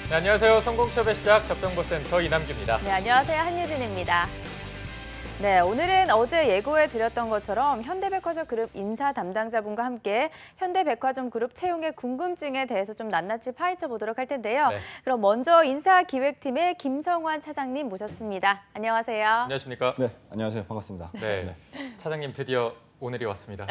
네, 안녕하세요. 성공취업의 시작 접정보센터 이남규입니다. 네, 안녕하세요. 한유진입니다. 네, 오늘은 어제 예고해 드렸던 것처럼 현대백화점 그룹 인사 담당자분과 함께 현대백화점 그룹 채용의 궁금증에 대해서 좀 낱낱이 파헤쳐 보도록 할 텐데요. 네. 그럼 먼저 인사기획팀의 김성환 차장님 모셨습니다. 안녕하세요. 안녕하십니까? 네, 안녕하세요. 반갑습니다. 네, 차장님 드디어 오늘이 왔습니다.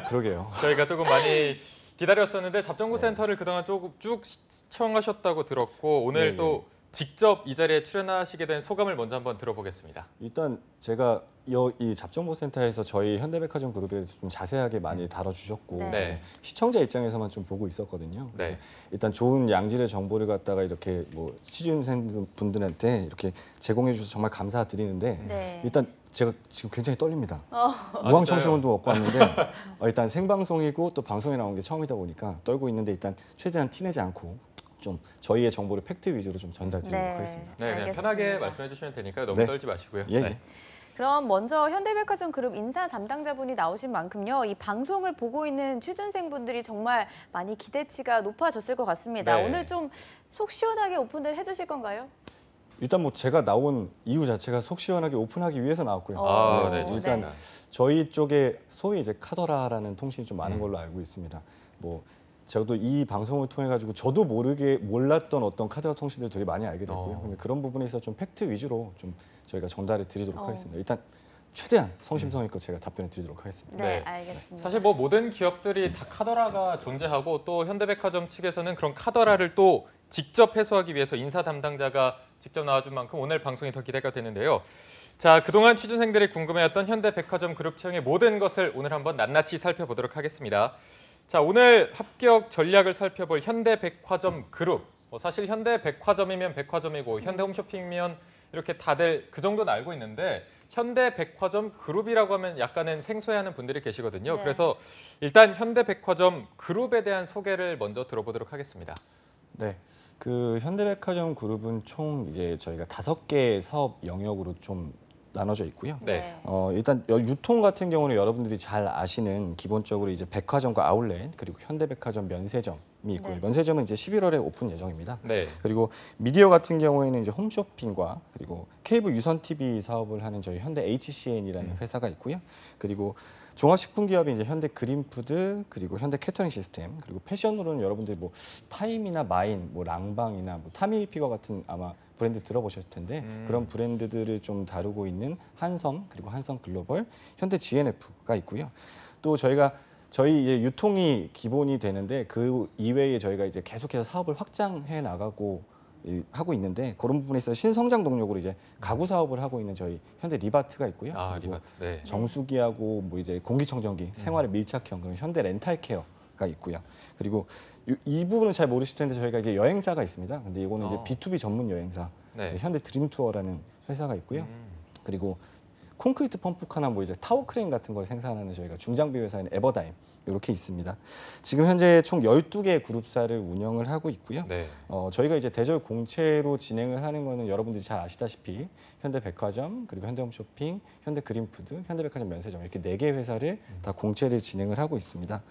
그러게요. 저희가 조금 많이 기다렸었는데 잡정보센터를 그동안 조금 쭉 시청하셨다고 들었고 오늘 네, 또 직접 이 자리에 출연하시게 된 소감을 먼저 한번 들어보겠습니다. 일단 제가 이 잡정보센터에서 저희 현대백화점 그룹에 대해서 좀 자세하게 많이 다뤄주셨고 네. 시청자 입장에서만 좀 보고 있었거든요. 네. 일단 좋은 양질의 정보를 갖다가 이렇게 뭐 취준생 분들한테 이렇게 제공해 주셔서 정말 감사드리는데 네. 일단 제가 지금 굉장히 떨립니다. 진짜요? 무항청소년도 먹고 왔는데 일단 생방송이고 또 방송에 나온 게 처음이다 보니까 떨고 있는데 일단 최대한 티내지 않고 좀 저희의 정보를 팩트 위주로 좀 전달드리도록 네. 하겠습니다. 네, 그냥 알겠습니다. 편하게 말씀해 주시면 되니까요. 너무 네. 떨지 마시고요. 예, 네. 예. 그럼 먼저 현대백화점 그룹 인사 담당자분이 나오신 만큼요. 이 방송을 보고 있는 취준생분들이 정말 많이 기대치가 높아졌을 것 같습니다. 네. 오늘 좀 속 시원하게 오픈을 해주실 건가요? 일단 뭐 제가 나온 이유 자체가 속 시원하게 오픈하기 위해서 나왔고요. 아, 네, 일단 좋습니다. 저희 쪽에 소위 이제 카더라라는 통신이 좀 많은 걸로 알고 있습니다. 뭐 저도 이 방송을 통해 가지고 저도 모르게 몰랐던 어떤 카더라 통신들 되게 많이 알게 됐고요. 근데 그런 부분에 있어서 좀 팩트 위주로 좀 저희가 전달해 드리도록 하겠습니다. 일단 최대한 성심성의껏 제가 답변해 드리도록 하겠습니다. 네, 네. 알겠습니다. 사실 뭐 모든 기업들이 다 카더라가 존재하고 또 현대백화점 측에서는 그런 카더라를 또 직접 해소하기 위해서 인사 담당자가 직접 나와준 만큼 오늘 방송이 더 기대가 되는데요. 자, 그동안 취준생들이 궁금해했던 현대백화점 그룹 채용의 모든 것을 오늘 한번 낱낱이 살펴보도록 하겠습니다. 자, 오늘 합격 전략을 살펴볼 현대백화점 그룹. 사실 현대백화점이면 백화점이고 현대홈쇼핑이면 이렇게 다들 그 정도는 알고 있는데 현대백화점 그룹이라고 하면 약간은 생소해하는 분들이 계시거든요. 네. 그래서 일단 현대백화점 그룹에 대한 소개를 먼저 들어보도록 하겠습니다. 네, 그 현대백화점 그룹은 총 이제 저희가 5개 사업 영역으로 좀 나눠져 있고요. 네. 일단 유통 같은 경우는 여러분들이 잘 아시는 기본적으로 이제 백화점과 아울렛 그리고 현대백화점 면세점이 있고요. 네. 면세점은 이제 11월에 오픈 예정입니다. 네. 그리고 미디어 같은 경우에는 이제 홈쇼핑과 그리고 케이블 유선 TV 사업을 하는 저희 현대 HCN이라는 회사가 있고요. 그리고 종합식품 기업이 이제 현대 그린푸드 그리고 현대 캐터링 시스템 그리고 패션으로는 여러분들이 뭐 타임이나 마인, 뭐 랑방이나 뭐 타미피거 같은 아마 브랜드 들어보셨을 텐데 그런 브랜드들을 좀 다루고 있는 한섬 그리고 한섬 글로벌, 현대 GNF가 있고요. 또 저희 이제 유통이 기본이 되는데 그 이외에 저희가 이제 계속해서 사업을 확장해 나가고 하고 있는데 그런 부분에 있어서 신성장 동력으로 이제 가구 사업을 하고 있는 저희 현대 리바트가 있고요. 아, 그리고 리바트. 네. 정수기하고 뭐 이제 공기청정기, 생활의 밀착형 그런 현대 렌탈케어가 있고요. 그리고 이 부분은 잘 모르실 텐데 저희가 이제 여행사가 있습니다. 근데 이거는 이제 B2B 전문 여행사 네. 현대 드림투어라는 회사가 있고요. 그리고 콘크리트 펌프카나 뭐 이제 타워 크레인 같은 걸 생산하는 저희가 중장비 회사인 에버다임 이렇게 있습니다. 지금 현재 총 12개 그룹사를 운영을 하고 있고요. 네. 저희가 이제 대절 공채로 진행을 하는 거는 여러분들이 잘 아시다시피 현대백화점, 그리고 현대홈쇼핑, 현대그린푸드, 현대백화점 면세점 이렇게 4개 회사를 다 공채를 진행을 하고 있습니다.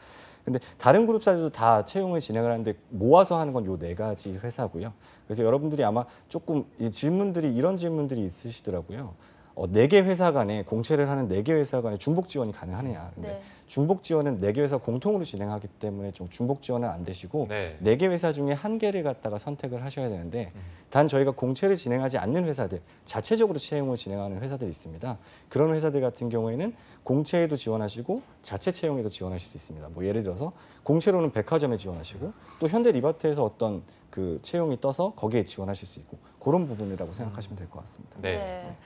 근데 다른 그룹사들도 다 채용을 진행을 하는데 모아서 하는 건 요 4가지 회사고요. 그래서 여러분들이 아마 조금 이런 질문들이 있으시더라고요. 4개 회사 간에 공채를 하는 4개 회사 간에 중복 지원이 가능하느냐. 근데 네. 중복 지원은 4개 회사 공통으로 진행하기 때문에 좀 중복 지원은 안 되시고 네. 4개 회사 중에 1개를 갖다가 선택을 하셔야 되는데 단 저희가 공채를 진행하지 않는 회사들, 자체적으로 채용을 진행하는 회사들이 있습니다. 그런 회사들 같은 경우에는 공채에도 지원하시고 자체 채용에도 지원하실 수 있습니다. 뭐 예를 들어서 공채로는 백화점에 지원하시고 또 현대 리바트에서 어떤 그 채용이 떠서 거기에 지원하실 수 있고 그런 부분이라고 생각하시면 될 것 같습니다. 네.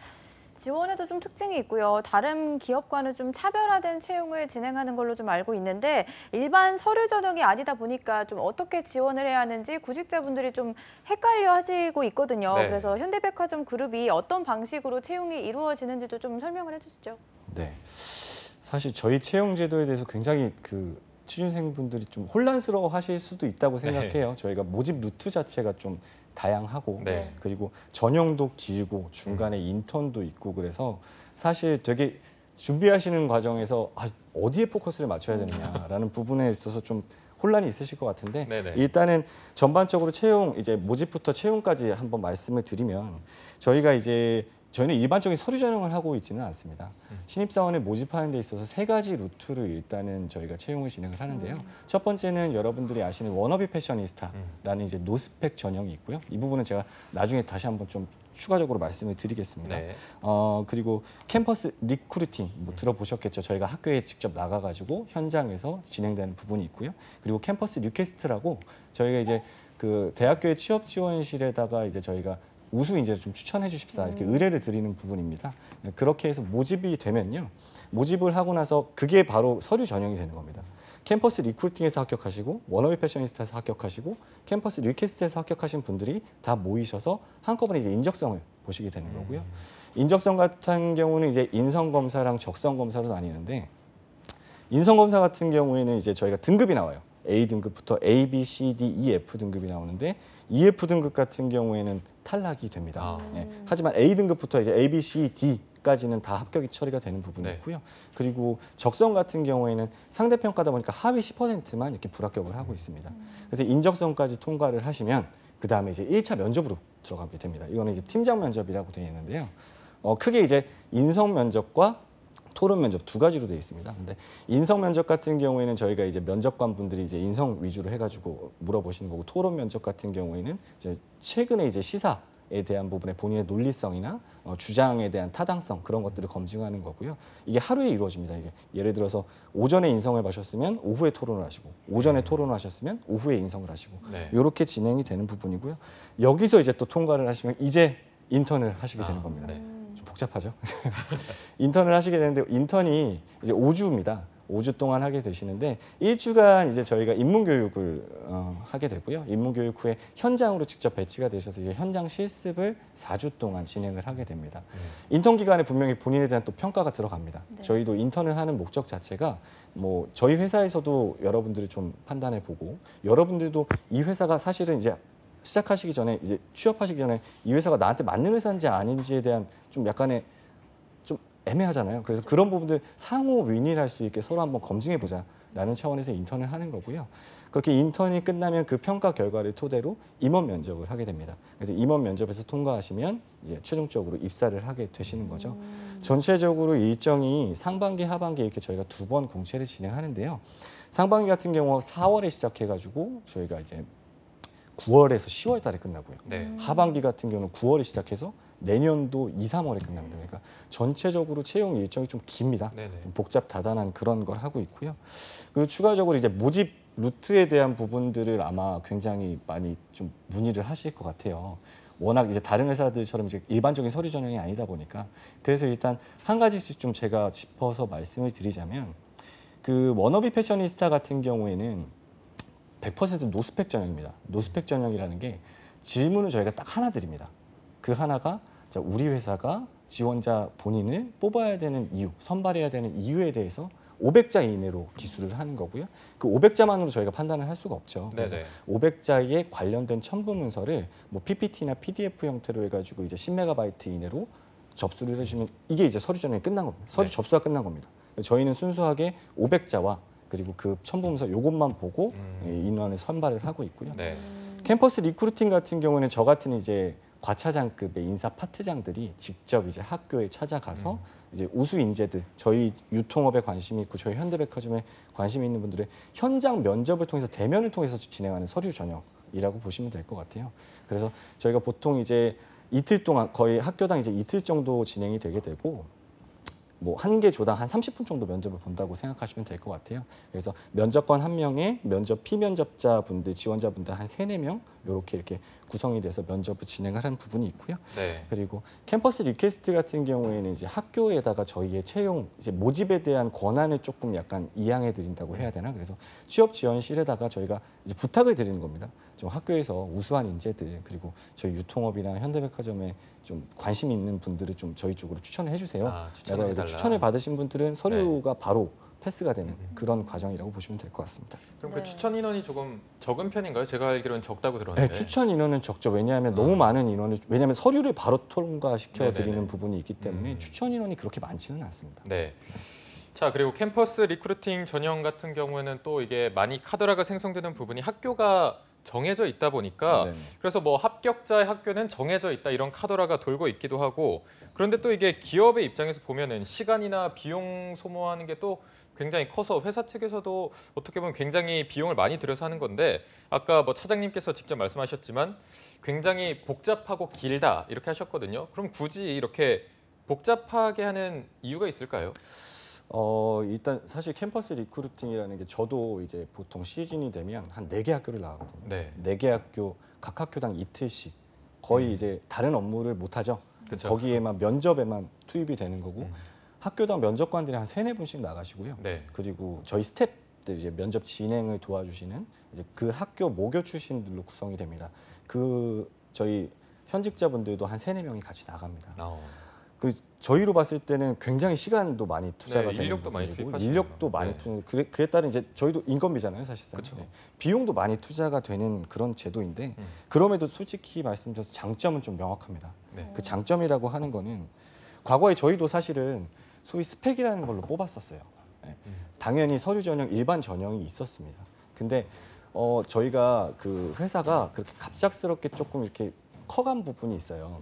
지원에도 좀 특징이 있고요. 다른 기업과는 좀 차별화된 채용을 진행하는 걸로 좀 알고 있는데 일반 서류 전형이 아니다 보니까 좀 어떻게 지원을 해야 하는지 구직자분들이 좀 헷갈려 하시고 있거든요. 네. 그래서 현대백화점 그룹이 어떤 방식으로 채용이 이루어지는지도 좀 설명을 해주시죠. 네. 사실 저희 채용 제도에 대해서 굉장히 그 취준생분들이 좀 혼란스러워 하실 수도 있다고 생각해요. 저희가 모집 루트 자체가 좀 다양하고 네. 그리고 전형도 길고 중간에 인턴도 있고 그래서 사실 되게 준비하시는 과정에서 어디에 포커스를 맞춰야 되느냐라는 부분에 있어서 좀 혼란이 있으실 것 같은데 네네. 일단은 전반적으로 채용 이제 모집부터 채용까지 한번 말씀을 드리면 저희는 일반적인 서류 전형을 하고 있지는 않습니다. 신입사원을 모집하는 데 있어서 3가지 루트로 일단은 저희가 채용을 진행을 하는데요. 첫 번째는 여러분들이 아시는 워너비 패셔니스타라는 이제 노스펙 전형이 있고요. 이 부분은 제가 나중에 다시 한번 좀 추가적으로 말씀을 드리겠습니다. 네. 그리고 캠퍼스 리크루팅 들어보셨겠죠. 저희가 학교에 직접 나가가지고 현장에서 진행되는 부분이 있고요. 그리고 캠퍼스 리퀘스트라고 저희가 이제 그 대학교의 취업 지원실에다가 이제 저희가 우수 인재를 좀 추천해 주십사 이렇게 의뢰를 드리는 부분입니다. 그렇게 해서 모집이 되면요. 모집을 하고 나서 그게 바로 서류 전형이 되는 겁니다. 캠퍼스 리크루팅에서 합격하시고 워너비 패셔니스타에서 합격하시고 캠퍼스 리퀘스트에서 합격하신 분들이 다 모이셔서 한꺼번에 이제 인적성을 보시게 되는 거고요. 인적성 같은 경우는 이제 인성 검사랑 적성 검사로 나뉘는데 인성 검사 같은 경우에는 이제 저희가 등급이 나와요. A 등급부터 A, B, C, D, E, F 등급이 나오는데 EF 등급 같은 경우에는 탈락이 됩니다. 예. 하지만 A 등급부터 이제 A, B, C, D까지는 다 합격이 처리가 되는 부분이 네. 있고요. 그리고 적성 같은 경우에는 상대 평가다 보니까 하위 10%만 이렇게 불합격을 하고 있습니다. 그래서 인적성까지 통과를 하시면 그 다음에 이제 1차 면접으로 들어가게 됩니다. 이거는 이제 팀장 면접이라고 되어 있는데요. 크게 이제 인성 면접과 토론 면접 2가지로 되어 있습니다. 근데 인성 면접 같은 경우에는 저희가 이제 면접관 분들이 이제 인성 위주로 해가지고 물어보시는 거고 토론 면접 같은 경우에는 이제 최근에 이제 시사에 대한 부분에 본인의 논리성이나 주장에 대한 타당성 그런 것들을 검증하는 거고요. 이게 하루에 이루어집니다. 이게 예를 들어서 오전에 인성을 마셨으면 오후에 토론을 하시고 오전에 토론을 하셨으면 오후에 인성을 하시고 네. 이렇게 진행이 되는 부분이고요. 여기서 이제 또 통과를 하시면 이제 인턴을 하시게 되는 겁니다. 네. 좀 복잡하죠? 인턴을 하시게 되는데 인턴이 이제 5주입니다. 5주 동안 하게 되시는데 1주간 이제 저희가 입문 교육을 하게 되고요. 입문 교육 후에 현장으로 직접 배치가 되셔서 이제 현장 실습을 4주 동안 진행을 하게 됩니다. 인턴 기간에 분명히 본인에 대한 또 평가가 들어갑니다. 네. 저희도 인턴을 하는 목적 자체가 뭐 저희 회사에서도 여러분들이 좀 판단해 보고 여러분들도 이 회사가 사실은 이제 시작하시기 전에 이제 취업하시기 전에 이 회사가 나한테 맞는 회사인지 아닌지에 대한 좀 약간의 좀 애매하잖아요. 그래서 그런 부분들 상호 윈윈할 수 있게 서로 한번 검증해 보자라는 차원에서 인턴을 하는 거고요. 그렇게 인턴이 끝나면 그 평가 결과를 토대로 임원 면접을 하게 됩니다. 그래서 임원 면접에서 통과하시면 이제 최종적으로 입사를 하게 되시는 거죠. 전체적으로 일정이 상반기, 하반기 이렇게 저희가 2번 공채를 진행하는데요. 상반기 같은 경우 4월에 시작해가지고 저희가 이제 9월에서 10월 달에 끝나고요. 네. 하반기 같은 경우는 9월에 시작해서 내년도 2, 3월에 끝납니다. 그러니까 전체적으로 채용 일정이 좀 깁니다. 네네. 복잡 다단한 그런 걸 하고 있고요. 그리고 추가적으로 이제 모집 루트에 대한 부분들을 아마 굉장히 많이 좀 문의를 하실 것 같아요. 워낙 이제 다른 회사들처럼 이제 일반적인 서류 전형이 아니다 보니까 그래서 일단 한 가지씩 좀 제가 짚어서 말씀을 드리자면 그 워너비 패셔니스타 같은 경우에는 100% 노스펙 전형입니다. 노스펙 전형이라는 게 질문을 저희가 딱 하나 드립니다. 그 하나가 우리 회사가 지원자 본인을 뽑아야 되는 이유, 선발해야 되는 이유에 대해서 500자 이내로 기술을 하는 거고요. 그 500자만으로 저희가 판단을 할 수가 없죠. 그래서 네네. 500자에 관련된 첨부 문서를 뭐 PPT나 PDF 형태로 해가지고 이제 10MB 이내로 접수를 해주면 이게 이제 서류 전형이 끝난 겁니다. 서류 네. 접수가 끝난 겁니다. 저희는 순수하게 500자와 그리고 그 첨부 문서 요것만 보고 인원을 선발을 하고 있고요. 네. 캠퍼스 리크루팅 같은 경우는 저 같은 이제 과차장급의 인사 파트장들이 직접 이제 학교에 찾아가서 이제 우수 인재들, 저희 유통업에 관심이 있고 저희 현대백화점에 관심이 있는 분들의 현장 면접을 통해서 대면을 통해서 진행하는 서류 전형이라고 보시면 될 것 같아요. 그래서 저희가 보통 이제 이틀 동안 거의 학교당 이제 이틀 정도 진행이 되게 되고 뭐 한 개 조당 한 30분 정도 면접을 본다고 생각하시면 될 것 같아요. 그래서 면접관 1명에 면접 피면접자분들, 지원자분들 한 3, 4명 이렇게 구성이 돼서 면접을 진행하는 부분이 있고요. 네. 그리고 캠퍼스 리퀘스트 같은 경우에는 이제 학교에다가 저희의 채용 이제 모집에 대한 권한을 조금 약간 이양해 드린다고 해야 되나? 그래서 취업 지원실에다가 저희가 이제 부탁을 드리는 겁니다. 좀 학교에서 우수한 인재들 그리고 저희 유통업이나 현대백화점에 좀 관심 있는 분들을 좀 저희 쪽으로 추천을 해주세요. 추천을 해달라. 추천을 받으신 분들은 서류가 바로 패스가 되는 그런 과정이라고 보시면 될 것 같습니다. 그럼 네. 그 추천 인원이 조금 적은 편인가요? 제가 알기로는 적다고 들었는데. 네, 추천 인원은 적죠. 왜냐하면 너무 많은 인원을 왜냐하면 서류를 바로 통과시켜 드리는 네네네. 부분이 있기 때문에 추천 인원이 그렇게 많지는 않습니다. 네. 자, 그리고 캠퍼스 리크루팅 전형 같은 경우에는 또 이게 많이 카더라가 생성되는 부분이 학교가 정해져 있다 보니까 네네. 그래서 뭐 합격자의 학교는 정해져 있다 이런 카더라가 돌고 있기도 하고 그런데 또 이게 기업의 입장에서 보면은 시간이나 비용 소모하는 게 또 굉장히 커서 회사 측에서도 어떻게 보면 굉장히 비용을 많이 들여서 하는 건데 아까 뭐 차장님께서 직접 말씀하셨지만 굉장히 복잡하고 길다 이렇게 하셨거든요. 그럼 굳이 이렇게 복잡하게 하는 이유가 있을까요? 일단 사실 캠퍼스 리크루팅이라는 게 저도 이제 보통 시즌이 되면 한 4개 학교를 나가거든요. 네. 4개 학교 각 학교당 이틀씩 거의 이제 다른 업무를 못 하죠. 그쵸. 거기에만 면접에만 투입이 되는 거고 학교당 면접관들이 한 3-4분씩 나가시고요. 네. 그리고 저희 스태프들 이제 면접 진행을 도와주시는 이제 그 학교 모교 출신들로 구성이 됩니다. 그 저희 현직자분들도 한 3-4명이 같이 나갑니다. 그 저희로 봤을 때는 굉장히 시간도 많이 투자가 네, 되는 인력도 많이 부분이고 투입하시네요. 인력도 많이 네. 투자. 그에 따른 이제 저희도 인건비잖아요, 사실상. 그쵸. 네. 비용도 많이 투자가 되는 그런 제도인데 그럼에도 솔직히 말씀드려서 장점은 좀 명확합니다. 네. 그 장점이라고 하는 거는 과거에 저희도 사실은 소위 스펙이라는 걸로 뽑았었어요. 네. 당연히 서류 전형, 일반 전형이 있었습니다. 근데 저희가 그 회사가 그렇게 갑작스럽게 조금 이렇게 커간 부분이 있어요.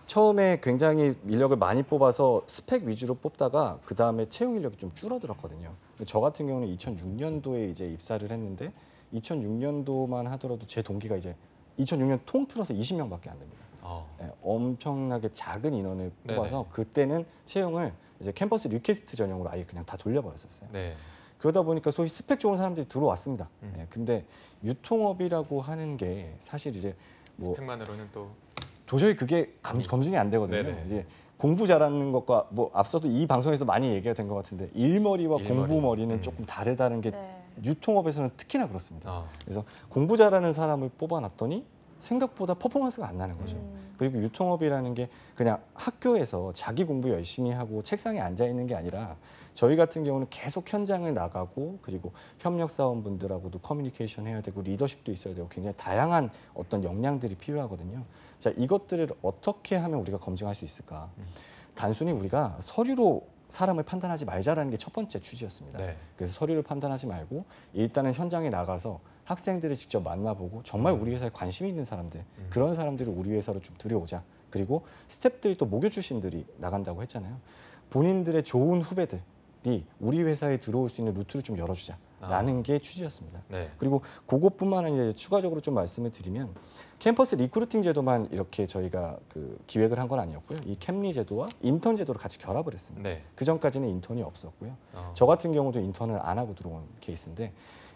처음에 굉장히 인력을 많이 뽑아서 스펙 위주로 뽑다가 그 다음에 채용 인력이 좀 줄어들었거든요. 저 같은 경우는 2006년도에 이제 입사를 했는데 2006년도만 하더라도 제 동기가 이제 2006년 통틀어서 20명밖에 안 됩니다. 네, 엄청나게 작은 인원을 뽑아서 네네. 그때는 채용을 이제 캠퍼스 리퀘스트 전형으로 아예 그냥 다 돌려버렸었어요. 네. 그러다 보니까 소위 스펙 좋은 사람들이 들어왔습니다. 네, 근데 유통업이라고 하는 게 사실 이제 뭐 스펙만으로는 또 도저히 그게 검증이 안 되거든요. 네네. 이제 공부 잘하는 것과 뭐 앞서도 이 방송에서 많이 얘기가 된 것 같은데 일머리와 일머리. 공부머리는 조금 다르다는 게 네. 유통업에서는 특히나 그렇습니다. 그래서 공부 잘하는 사람을 뽑아놨더니 생각보다 퍼포먼스가 안 나는 거죠. 그리고 유통업이라는 게 그냥 학교에서 자기 공부 열심히 하고 책상에 앉아 있는 게 아니라 저희 같은 경우는 계속 현장을 나가고 그리고 협력 사원분들하고도 커뮤니케이션 해야 되고 리더십도 있어야 되고 굉장히 다양한 어떤 역량들이 필요하거든요. 자, 이것들을 어떻게 하면 우리가 검증할 수 있을까? 단순히 우리가 서류로 사람을 판단하지 말자라는 게 첫 번째 취지였습니다. 네. 그래서 서류를 판단하지 말고 일단은 현장에 나가서 학생들을 직접 만나보고 정말 우리 회사에 관심이 있는 사람들 그런 사람들을 우리 회사로 좀 들여오자. 그리고 스태프들이 또 모교 출신들이 나간다고 했잖아요. 본인들의 좋은 후배들이 우리 회사에 들어올 수 있는 루트를 좀 열어주자라는 게 취지였습니다. 네. 그리고 그것뿐만 아니라 이제 추가적으로 좀 말씀을 드리면 캠퍼스 리크루팅 제도만 이렇게 저희가 그 기획을 한 건 아니었고요. 이 캠리 제도와 인턴 제도를 같이 결합을 했습니다. 네. 그 전까지는 인턴이 없었고요. 저 같은 경우도 인턴을 안 하고 들어온 케이스인데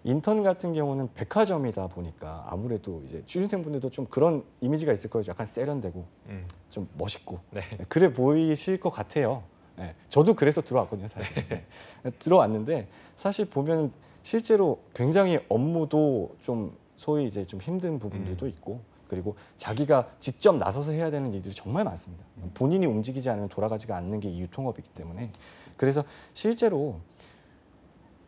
인턴 같은 경우는 백화점이다 보니까 아무래도 이제 취준생분들도 좀 그런 이미지가 있을 거예요. 약간 세련되고 좀 멋있고 네. 그래 보이실 것 같아요. 네. 저도 그래서 들어왔거든요, 사실. 네. 들어왔는데 사실 보면 실제로 굉장히 업무도 좀 소위 이제 좀 힘든 부분들도 있고 그리고 자기가 직접 나서서 해야 되는 일들이 정말 많습니다. 본인이 움직이지 않으면 돌아가지가 않는 게 이 유통업이기 때문에 그래서 실제로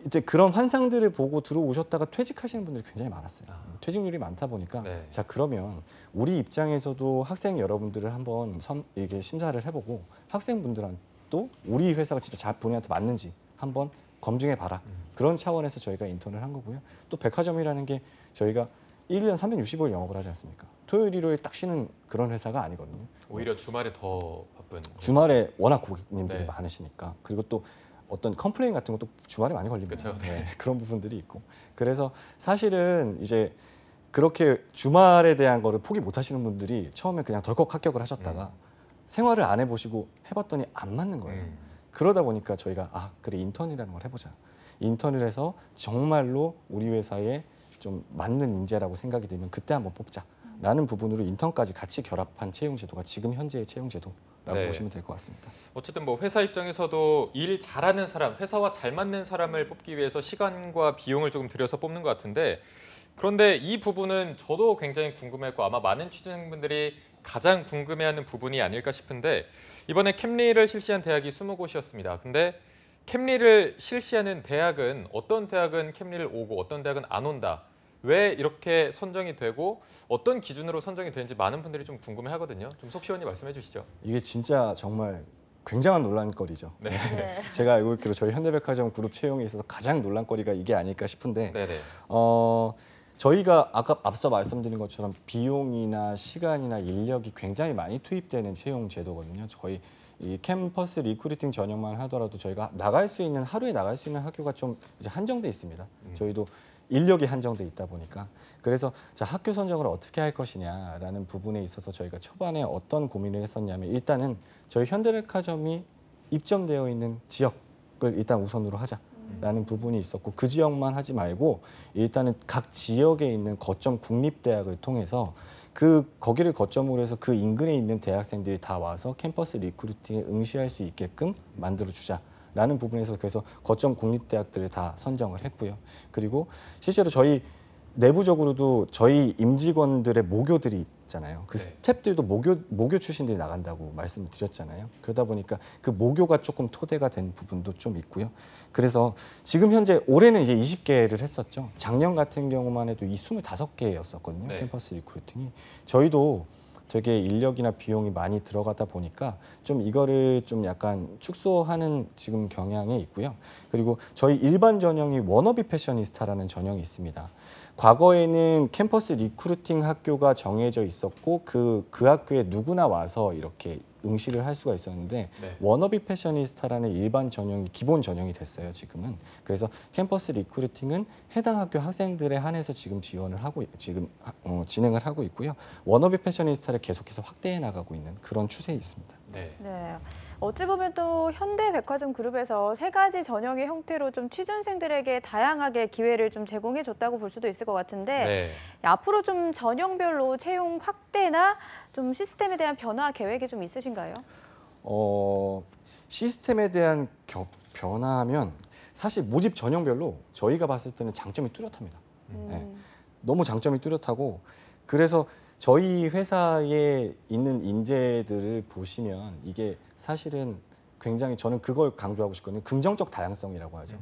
이제 그런 환상들을 보고 들어오셨다가 퇴직하시는 분들이 굉장히 많았어요. 퇴직률이 많다 보니까 네. 자 그러면 우리 입장에서도 학생 여러분들을 한번 이렇게 심사를 해보고 학생분들한테도 우리 회사가 진짜 본인한테 맞는지 한번 검증해 봐라. 그런 차원에서 저희가 인턴을 한 거고요. 또 백화점이라는 게 저희가 1년 365일 영업을 하지 않습니까? 토요일, 일요일 딱 쉬는 그런 회사가 아니거든요. 오히려 주말에 더 바쁜. 주말에 워낙 고객님들이 네. 많으시니까 그리고 또 어떤 컴플레인 같은 것도 주말에 많이 걸립니다. 그쵸, 네, 그런 부분들이 있고 그래서 사실은 이제 그렇게 주말에 대한 거를 포기 못 하시는 분들이 처음에 그냥 덜컥 합격을 하셨다가 생활을 안 해보시고 해봤더니 안 맞는 거예요. 그러다 보니까 저희가 아 그래 인턴이라는 걸 해보자. 인턴을 해서 정말로 우리 회사에 좀 맞는 인재라고 생각이 되면 그때 한번 뽑자라는 부분으로 인턴까지 같이 결합한 채용 제도가 지금 현재의 채용 제도라고 네. 보시면 될 것 같습니다. 어쨌든 뭐 회사 입장에서도 일 잘하는 사람, 회사와 잘 맞는 사람을 뽑기 위해서 시간과 비용을 조금 들여서 뽑는 것 같은데 그런데 이 부분은 저도 굉장히 궁금했고 아마 많은 취준생분들이 가장 궁금해하는 부분이 아닐까 싶은데 이번에 캠리를 실시한 대학이 20곳이었습니다. 근데 캠리를 실시하는 대학은 어떤 대학은 캠리를 오고 어떤 대학은 안 온다. 왜 이렇게 선정이 되고 어떤 기준으로 선정이 되는지 많은 분들이 좀 궁금해하거든요. 좀 속 시원히 말씀해 주시죠. 이게 진짜 정말 굉장한 논란거리죠. 네. 네. 제가 알고 있기로 저희 현대백화점 그룹 채용에 있어서 가장 논란거리가 이게 아닐까 싶은데 네네. 저희가 아까 앞서 말씀드린 것처럼 비용이나 시간이나 인력이 굉장히 많이 투입되는 채용 제도거든요. 저희 이 캠퍼스 리크루팅 전형만 하더라도 저희가 하루에 나갈 수 있는 학교가 좀 이제 한정돼 있습니다. 저희도 인력이 한정돼 있다 보니까 그래서 자, 학교 선정을 어떻게 할 것이냐라는 부분에 있어서 저희가 초반에 어떤 고민을 했었냐면 일단은 저희 현대백화점이 입점되어 있는 지역을 일단 우선으로 하자라는 부분이 있었고 그 지역만 하지 말고 일단은 각 지역에 있는 거점 국립대학을 통해서 거기를 거점으로 해서 그 인근에 있는 대학생들이 다 와서 캠퍼스 리크루팅에 응시할 수 있게끔 만들어 주자라는 부분에서 그래서 거점 국립대학들을 다 선정을 했고요. 그리고 실제로 저희 내부적으로도 저희 임직원들의 모교들이 있잖아요. 그 네. 스태프들도 모교 출신들이 나간다고 말씀을 드렸잖아요. 그러다 보니까 그 모교가 조금 토대가 된 부분도 좀 있고요. 그래서 지금 현재 올해는 이제 20개를 했었죠. 작년 같은 경우만 해도 이 25개였었거든요. 네. 캠퍼스 리크루팅이. 저희도 되게 인력이나 비용이 많이 들어가다 보니까 좀 이거를 좀 약간 축소하는 지금 경향에 있고요. 그리고 저희 일반 전형이 워너비 패셔니스타라는 전형이 있습니다. 과거에는 캠퍼스 리크루팅 학교가 정해져 있었고 그 학교에 누구나 와서 이렇게 응시를 할 수가 있었는데 네. 워너비 패셔니스타라는 일반 전형이 기본 전형이 됐어요. 지금은. 그래서 캠퍼스 리크루팅은 해당 학교 학생들에 한해서 지금 진행을 하고 있고요. 워너비 패셔니스타를 계속해서 확대해 나가고 있는 그런 추세에 있습니다. 네. 네. 어찌 보면 또 현대백화점 그룹에서 세 가지 전형의 형태로 좀 취준생들에게 다양하게 기회를 좀 제공해 줬다고 볼 수도 있을 것 같은데 네. 앞으로 좀 전형별로 채용 확대나 좀 시스템에 대한 변화 계획이 좀 있으신가요? 시스템에 대한 변화하면 사실 모집 전형별로 저희가 봤을 때는 장점이 뚜렷합니다. 네. 너무 장점이 뚜렷하고 그래서 저희 회사에 있는 인재들을 보시면 이게 사실은 굉장히 저는 그걸 강조하고 싶거든요. 긍정적 다양성이라고 하죠.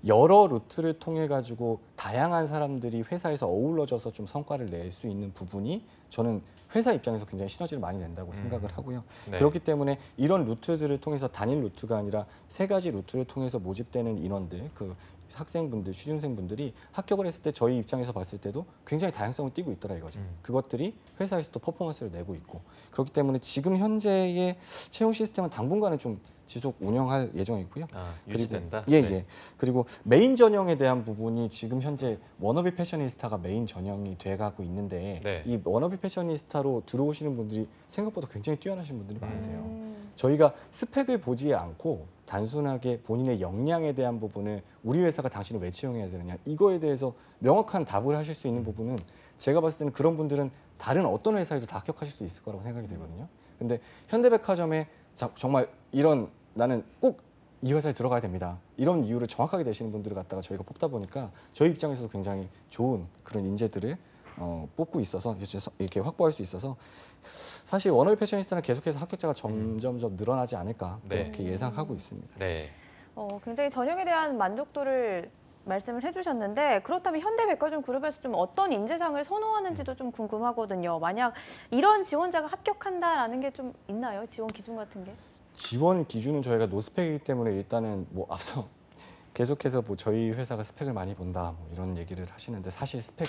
여러 루트를 통해 가지고 다양한 사람들이 회사에서 어우러져서 좀 성과를 낼 수 있는 부분이 저는 회사 입장에서 굉장히 시너지를 많이 낸다고 생각을 하고요. 네. 그렇기 때문에 이런 루트들을 통해서 단일 루트가 아니라 세 가지 루트를 통해서 모집되는 인원들, 그 학생분들, 취준생분들이 합격을 했을 때 저희 입장에서 봤을 때도 굉장히 다양성을 띠고 있더라 이거죠. 그것들이 회사에서도 퍼포먼스를 내고 있고 그렇기 때문에 지금 현재의 채용 시스템은 당분간은 좀 지속 운영할 예정이고요. 유지된다. 그리고, 네. 그리고 메인 전형에 대한 부분이 지금 현재 워너비 패셔니스타가 메인 전형이 돼가고 있는데 네. 이 워너비 패셔니스타로 들어오시는 분들이 생각보다 굉장히 뛰어나신 분들이 많으세요. 음. 저희가 스펙을 보지 않고 단순하게 본인의 역량에 대한 부분을 우리 회사가 당신을 왜 채용해야 되느냐 이거에 대해서 명확한 답을 하실 수 있는 부분은 제가 봤을 때는 그런 분들은 다른 어떤 회사에도 다 합격하실 수 있을 거라고 생각이 되거든요. 근데 현대백화점에 정말 이런 나는 꼭 이 회사에 들어가야 됩니다. 이런 이유를 정확하게 내시는 분들을 갖다가 저희가 뽑다 보니까 저희 입장에서도 굉장히 좋은 그런 인재들을 뽑고 있어서 이렇게 확보할 수 있어서 사실 워너비 패셔니스타는 계속해서 합격자가 점점점 늘어나지 않을까 그렇게 네. 예상하고 있습니다. 네. 굉장히 전형에 대한 만족도를 말씀을 해주셨는데 그렇다면 현대백화점 그룹에서 좀 어떤 인재상을 선호하는지도 좀 궁금하거든요. 만약 이런 지원자가 합격한다라는 게 좀 있나요? 지원 기준 같은 게? 지원 기준은 저희가 노스펙이기 때문에 일단은 뭐 앞서 계속해서 뭐 저희 회사가 스펙을 많이 본다 뭐 이런 얘기를 하시는데 사실 스펙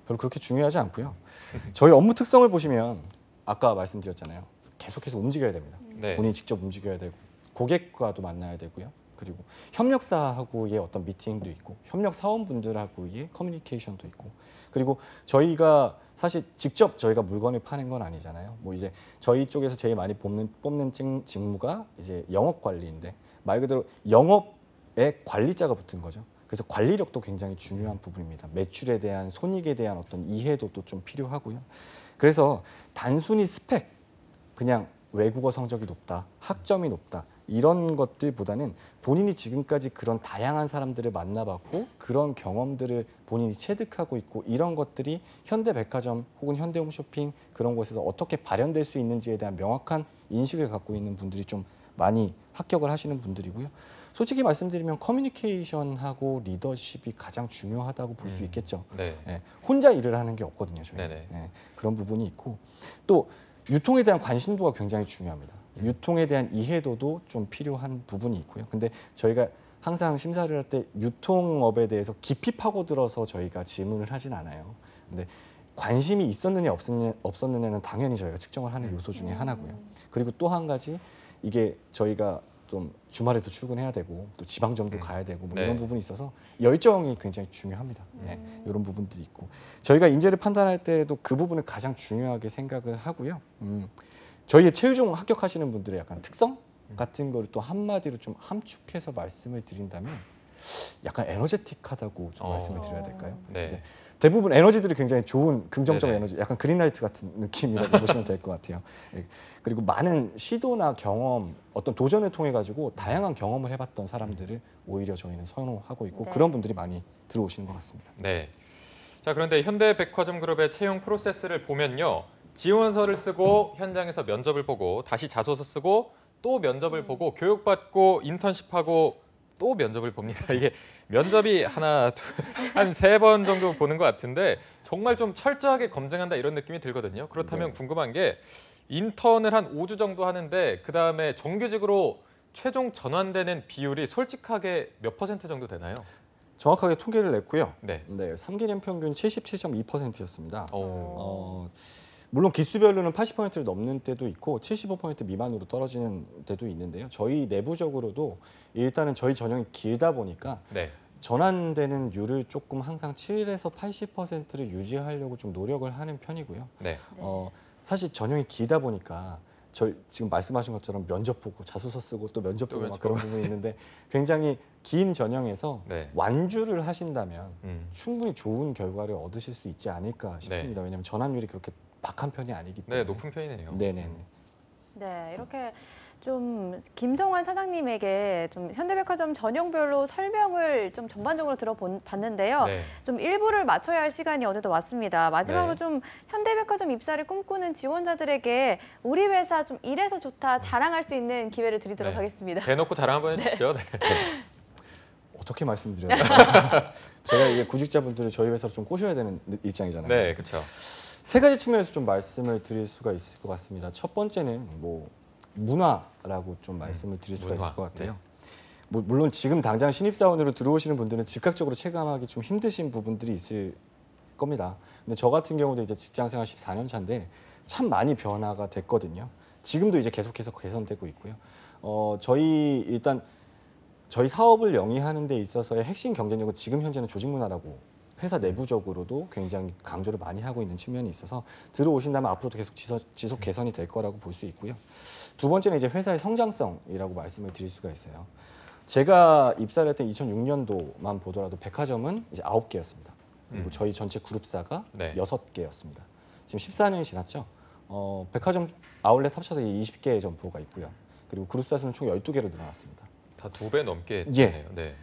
별로 그렇게 중요하지 않고요. 저희 업무 특성을 보시면 아까 말씀드렸잖아요. 계속해서 움직여야 됩니다. 네. 본인이 직접 움직여야 되고 고객과도 만나야 되고요. 그리고 협력사하고의 어떤 미팅도 있고 협력 사원분들하고의 커뮤니케이션도 있고 그리고 저희가 사실 직접 저희가 물건을 파는 건 아니잖아요. 뭐 이제 저희 쪽에서 제일 많이 뽑는 직무가 이제 영업 관리인데 말 그대로 영업에 관리자가 붙은 거죠. 그래서 관리력도 굉장히 중요한 부분입니다. 매출에 대한 손익에 대한 어떤 이해도 또 좀 필요하고요. 그래서 단순히 스펙 그냥 외국어 성적이 높다, 학점이 높다 이런 것들보다는 본인이 지금까지 그런 다양한 사람들을 만나봤고 그런 경험들을 본인이 체득하고 있고 이런 것들이 현대백화점 혹은 현대홈쇼핑 그런 곳에서 어떻게 발현될 수 있는지에 대한 명확한 인식을 갖고 있는 분들이 좀 많이 합격을 하시는 분들이고요. 솔직히 말씀드리면 커뮤니케이션하고 리더십이 가장 중요하다고 볼 수 있겠죠. 네. 혼자 일을 하는 게 없거든요. 저희. 네네. 그런 부분이 있고 또 유통에 대한 관심도가 굉장히 중요합니다. 유통에 대한 이해도도 좀 필요한 부분이 있고요. 근데 저희가 항상 심사를 할 때 유통업에 대해서 깊이 파고들어서 저희가 질문을 하진 않아요. 근데 관심이 있었느냐 없었느냐는 당연히 저희가 측정을 하는 요소 중에 하나고요. 그리고 또 한 가지 이게 저희가 좀 주말에도 출근해야 되고 또 지방점도 가야 되고 뭐 네. 이런 부분이 있어서 열정이 굉장히 중요합니다. 네, 이런 부분들이 있고 저희가 인재를 판단할 때도 그 부분을 가장 중요하게 생각을 하고요. 저희의 체유종 합격하시는 분들의 약간 특성 같은 걸 또 한마디로 좀 함축해서 말씀을 드린다면 약간 에너제틱하다고 좀 말씀을 드려야 될까요? 네. 이제 대부분 에너지들이 굉장히 좋은 긍정적 네네. 에너지, 약간 그린라이트 같은 느낌이라고 보시면 될 것 같아요. 예. 그리고 많은 시도나 경험, 어떤 도전을 통해 가지고 다양한 경험을 해봤던 사람들을 오히려 저희는 선호하고 있고 네. 그런 분들이 많이 들어오시는 것 같습니다. 네. 자, 그런데 현대백화점그룹의 채용 프로세스를 보면요. 지원서를 쓰고 현장에서 면접을 보고 다시 자소서 쓰고 또 면접을 보고 교육받고 인턴십하고 또 면접을 봅니다. 이게 면접이 한 3번 정도 보는 것 같은데 정말 좀 철저하게 검증한다 이런 느낌이 들거든요. 그렇다면 네. 궁금한 게 인턴을 한 5주 정도 하는데 그다음에 정규직으로 최종 전환되는 비율이 솔직하게 몇 % 정도 되나요? 정확하게 통계를 냈고요. 네. 네, 3개년 평균 77.2%였습니다. 오. 물론 기수별로는 80%를 넘는 때도 있고 75% 미만으로 떨어지는 때도 있는데요. 저희 내부적으로도 일단은 저희 전형이 길다 보니까 네. 전환되는 율을 조금 항상 7에서 80%를 유지하려고 좀 노력을 하는 편이고요. 네. 사실 전형이 길다 보니까 저희 지금 말씀하신 것처럼 면접 보고 자소서 쓰고 또 면접 또 보고 막 면접 그런 보고. 부분이 있는데 굉장히 긴 전형에서 네. 완주를 하신다면 충분히 좋은 결과를 얻으실 수 있지 않을까 싶습니다. 왜냐하면 전환율이 그렇게 박한 편이 아니기 때문에. 네, 높은 편이네요. 네네네. 네, 이렇게 좀 김성환 사장님에게 좀 현대백화점 전형별로 설명을 좀 전반적으로 들어봤는데요. 네. 좀 일부를 맞춰야 할 시간이 어느덧 왔습니다. 마지막으로 네. 좀 현대백화점 입사를 꿈꾸는 지원자들에게 우리 회사 좀 이래서 좋다 자랑할 수 있는 기회를 드리도록 네. 하겠습니다. 대놓고 자랑 한번 해주시죠. 네. 어떻게 말씀드려야 될까요? 제가 이게 구직자분들을 저희 회사로 좀 꼬셔야 되는 입장이잖아요. 네, 그죠? 그렇죠. 세 가지 측면에서 좀 말씀을 드릴 수가 있을 것 같습니다. 첫 번째는 뭐 문화라고 좀 말씀을 드릴 수가 문화. 있을 것 같아요. 뭐 물론 지금 당장 신입사원으로 들어오시는 분들은 즉각적으로 체감하기 좀 힘드신 부분들이 있을 겁니다. 근데 저 같은 경우도 이제 직장생활 14년 차인데 참 많이 변화가 됐거든요. 지금도 이제 계속해서 개선되고 있고요. 일단 저희 사업을 영위하는 데 있어서의 핵심 경쟁력은 지금 현재는 조직 문화라고 회사 내부적으로도 굉장히 강조를 많이 하고 있는 측면이 있어서 들어오신다면 앞으로도 계속 지속 개선이 될 거라고 볼 수 있고요. 두 번째는 이제 회사의 성장성이라고 말씀을 드릴 수가 있어요. 제가 입사를 했던 2006년도만 보더라도 백화점은 이제 9개였습니다. 그리고 저희 전체 그룹사가 네. 6개였습니다. 지금 14년이 지났죠. 백화점 아울렛 합쳐서 20개의 점포가 있고요. 그리고 그룹사 수는 총 12개로 늘어났습니다. 다 2배 넘게 예. 되네요. 네.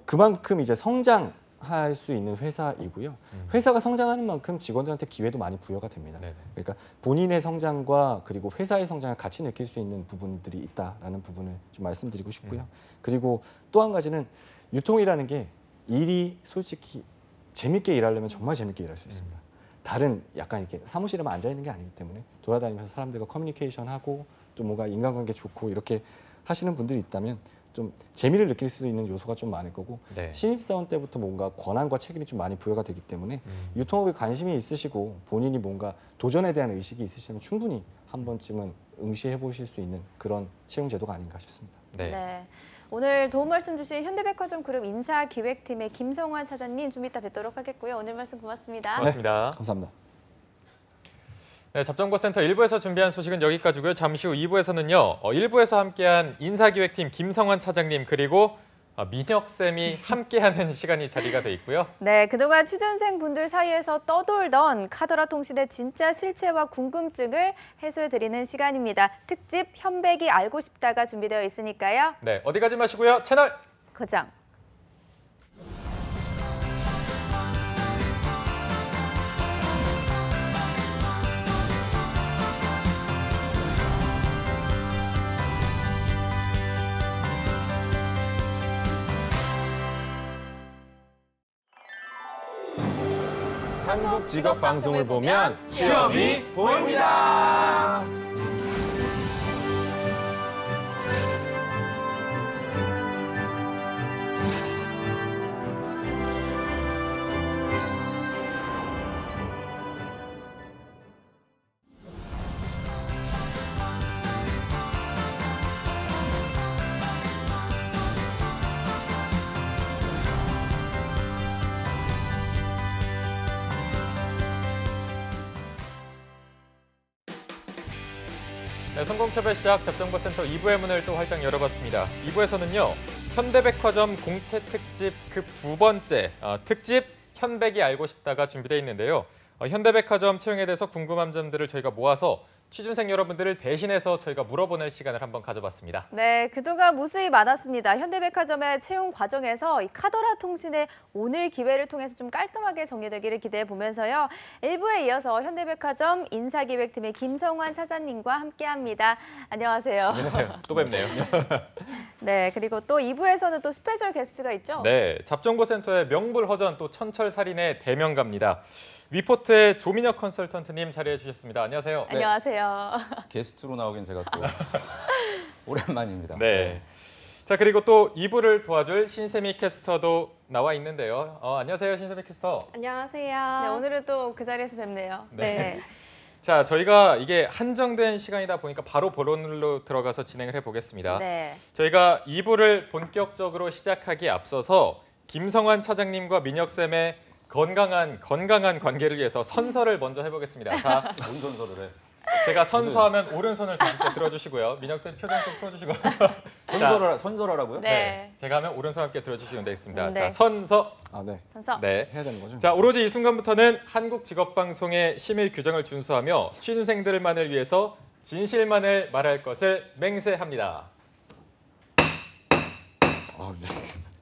그만큼 이제 성장할 수 있는 회사이고요. 회사가 성장하는 만큼 직원들한테 기회도 많이 부여가 됩니다. 네네. 그러니까 본인의 성장과 그리고 회사의 성장을 같이 느낄 수 있는 부분들이 있다라는 부분을 좀 말씀드리고 싶고요. 그리고 또 한 가지는 유통이라는 게 일이 솔직히 재밌게 일하려면 정말 재밌게 일할 수 있습니다. 다른 약간 이렇게 사무실에만 앉아 있는 게 아니기 때문에 돌아다니면서 사람들과 커뮤니케이션하고 또 뭔가 인간관계 좋고 이렇게 하시는 분들이 있다면 좀 재미를 느낄 수 있는 요소가 좀 많을 거고 네. 신입사원 때부터 뭔가 권한과 책임이 좀 많이 부여가 되기 때문에 유통업에 관심이 있으시고 본인이 뭔가 도전에 대한 의식이 있으시면 충분히 한 번쯤은 응시해 보실 수 있는 그런 채용 제도가 아닌가 싶습니다. 네. 네. 오늘 도움 말씀 주신 현대백화점 그룹 인사기획팀의 김성환 차장님 좀 이따 뵙도록 하겠고요. 오늘 말씀 고맙습니다. 고맙습니다. 감사합니다. 네, 잡정보센터 1부에서 준비한 소식은 여기까지고요. 잠시 후 2부에서는요. 1부에서 함께한 인사기획팀 김성환 차장님 그리고 민혁쌤이 함께하는 시간이 자리가 돼 있고요. 네, 그동안 취준생 분들 사이에서 떠돌던 카더라 통신의 진짜 실체와 궁금증을 해소해드리는 시간입니다. 특집 현백이 알고 싶다가 준비되어 있으니까요. 네, 어디 가지 마시고요. 채널 고정. 한국 직업 방송을 보면 취업이 보입니다. 네, 성공차별 시작 잡정보센터 2부의 문을 또 활짝 열어봤습니다. 2부에서는요. 현대백화점 공채 특집 그 두 번째 특집 현백이 알고 싶다가 준비되어 있는데요. 현대백화점 채용에 대해서 궁금한 점들을 저희가 모아서 취준생 여러분들을 대신해서 저희가 물어보는 시간을 한번 가져봤습니다. 네, 그동안 무수히 많았습니다. 현대백화점의 채용 과정에서 이 카더라 통신의 오늘 기회를 통해서 좀 깔끔하게 정리되기를 기대해 보면서요. 1부에 이어서 현대백화점 인사기획팀의 김성환 차장님과 함께합니다. 안녕하세요. 안녕하세요. 또 뵙네요. 네, 그리고 또 2부에서는 또 스페셜 게스트가 있죠? 네, 잡정보센터의 명불허전 또 천철살인의 대명가입니다. 위포트의 조민혁 컨설턴트님 자리해 주셨습니다. 안녕하세요. 네. 안녕하세요. 게스트로 나오긴 제가 또 오랜만입니다. 네. 자, 그리고 또 2부를 도와줄 신세미 캐스터도 나와 있는데요. 안녕하세요, 신세미 캐스터. 안녕하세요. 네, 오늘은 또 그 자리에서 뵙네요. 네. 자, 저희가 이게 한정된 시간이다 보니까 바로 본론으로 들어가서 진행을 해보겠습니다. 네. 저희가 2부를 본격적으로 시작하기에 앞서서 김성환 차장님과 민혁쌤의 건강한 관계를 위해서 선서를 먼저 해보겠습니다. 자, 뭔 선서를 해? 제가 선서하면 오른손을 다 함께 들어주시고요. 민혁쌤 표정 좀 풀어주시고. 선서라고요? 네. 제가 하면 오른손 함께 들어주시면 되겠습니다. 네. 자, 선서. 아, 네. 선서. 네. 해야 되는 거죠? 자, 오로지 이 순간부터는 한국직업방송의 심의 규정을 준수하며 취준생들만을 위해서 진실만을 말할 것을 맹세합니다. 아, 네.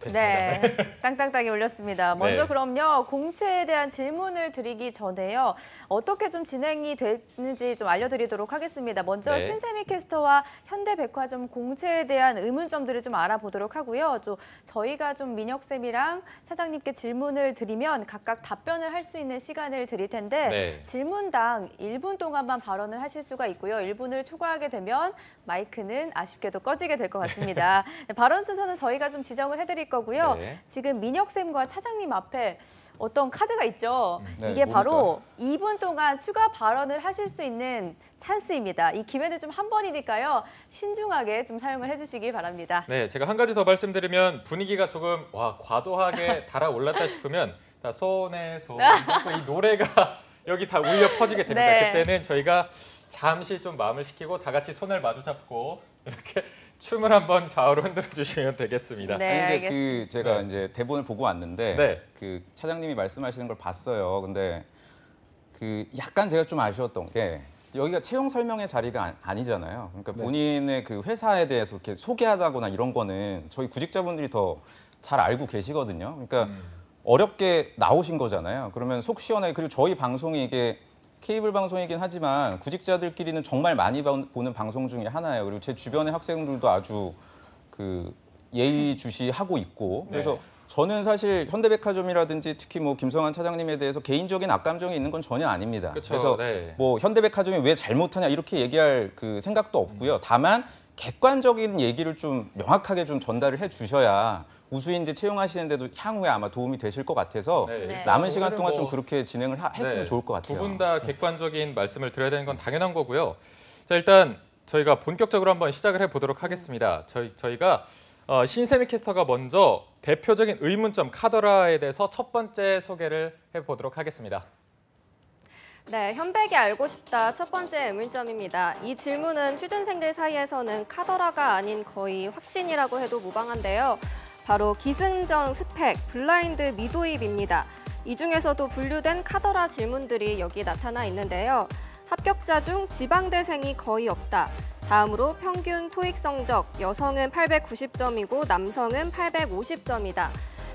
됐습니다. 네, 땅땅땅이 올렸습니다. 먼저 네. 그럼요, 공채에 대한 질문을 드리기 전에요. 어떻게 좀 진행이 됐는지 좀 알려드리도록 하겠습니다. 먼저 네. 신세미 캐스터와 현대백화점 공채에 대한 의문점들을 좀 알아보도록 하고요. 또 저희가 좀 민혁쌤이랑 차장님께 질문을 드리면 각각 답변을 할 수 있는 시간을 드릴 텐데 네. 질문당 1분 동안만 발언을 하실 수가 있고요. 1분을 초과하게 되면 마이크는 아쉽게도 꺼지게 될 것 같습니다. 네, 발언 순서는 저희가 좀 지정을 해드릴 거고요. 네. 지금 민혁쌤과 차장님 앞에 어떤 카드가 있죠. 네, 이게 뭡니까? 바로 2분 동안 추가 발언을 하실 수 있는 찬스입니다. 이 기회는 좀 한 번이니까요. 신중하게 좀 사용을 해주시기 바랍니다. 네, 제가 한 가지 더 말씀드리면 분위기가 조금 과도하게 달아올랐다 싶으면 다 손에 손 또 이 노래가 여기 다 울려 퍼지게 됩니다. 네. 그때는 저희가 잠시 좀 마음을 식히고 다 같이 손을 마주 잡고 이렇게 춤을 한번 좌우로 흔들어 주시면 되겠습니다. 네, 아니, 근데 알겠습니다. 제가 네. 이제 대본을 보고 왔는데 네. 그 차장님이 말씀하시는 걸 봤어요. 근데 그 약간 제가 좀 아쉬웠던 게 여기가 채용 설명의 자리가 아니잖아요. 그러니까 네. 본인의 그 회사에 대해서 이렇게 소개하다거나 이런 거는 저희 구직자분들이 더 잘 알고 계시거든요. 그러니까 어렵게 나오신 거잖아요. 그러면 속 시원하게, 그리고 저희 방송이 이게 케이블 방송이긴 하지만 구직자들끼리는 정말 많이 보는 방송 중에 하나예요. 그리고 제 주변의 학생들도 아주 그 예의주시하고 있고, 그래서 네. 저는 사실 현대백화점이라든지 특히 뭐 김성환 차장님에 대해서 개인적인 악감정이 있는 건 전혀 아닙니다. 그쵸, 래서 네. 뭐 현대백화점이 왜 잘못하냐 이렇게 얘기할 그 생각도 없고요. 다만 객관적인 얘기를 좀 명확하게 좀 전달을 해 주셔야 우수인재 채용하시는데도 향후에 아마 도움이 되실 것 같아서 네. 남은 시간 오늘은 동안 뭐 좀 그렇게 진행을 했으면 좋을 것 같아요. 두 분 다 객관적인 말씀을 드려야 되는 건 당연한 거고요. 자, 일단 저희가 본격적으로 한번 시작을 해보도록 하겠습니다. 저희가 신세미 캐스터가 먼저 대표적인 의문점 카더라에 대해서 첫 번째 소개를 해보도록 하겠습니다. 네, 현백이 알고 싶다 첫 번째 의문점입니다. 이 질문은 취준생들 사이에서는 카더라가 아닌 거의 확신이라고 해도 무방한데요. 바로 기승전 스펙, 블라인드 미도입입니다. 이 중에서도 분류된 카더라 질문들이 여기 나타나 있는데요. 합격자 중 지방대생이 거의 없다. 다음으로 평균 토익 성적, 여성은 890점이고 남성은 850점이다.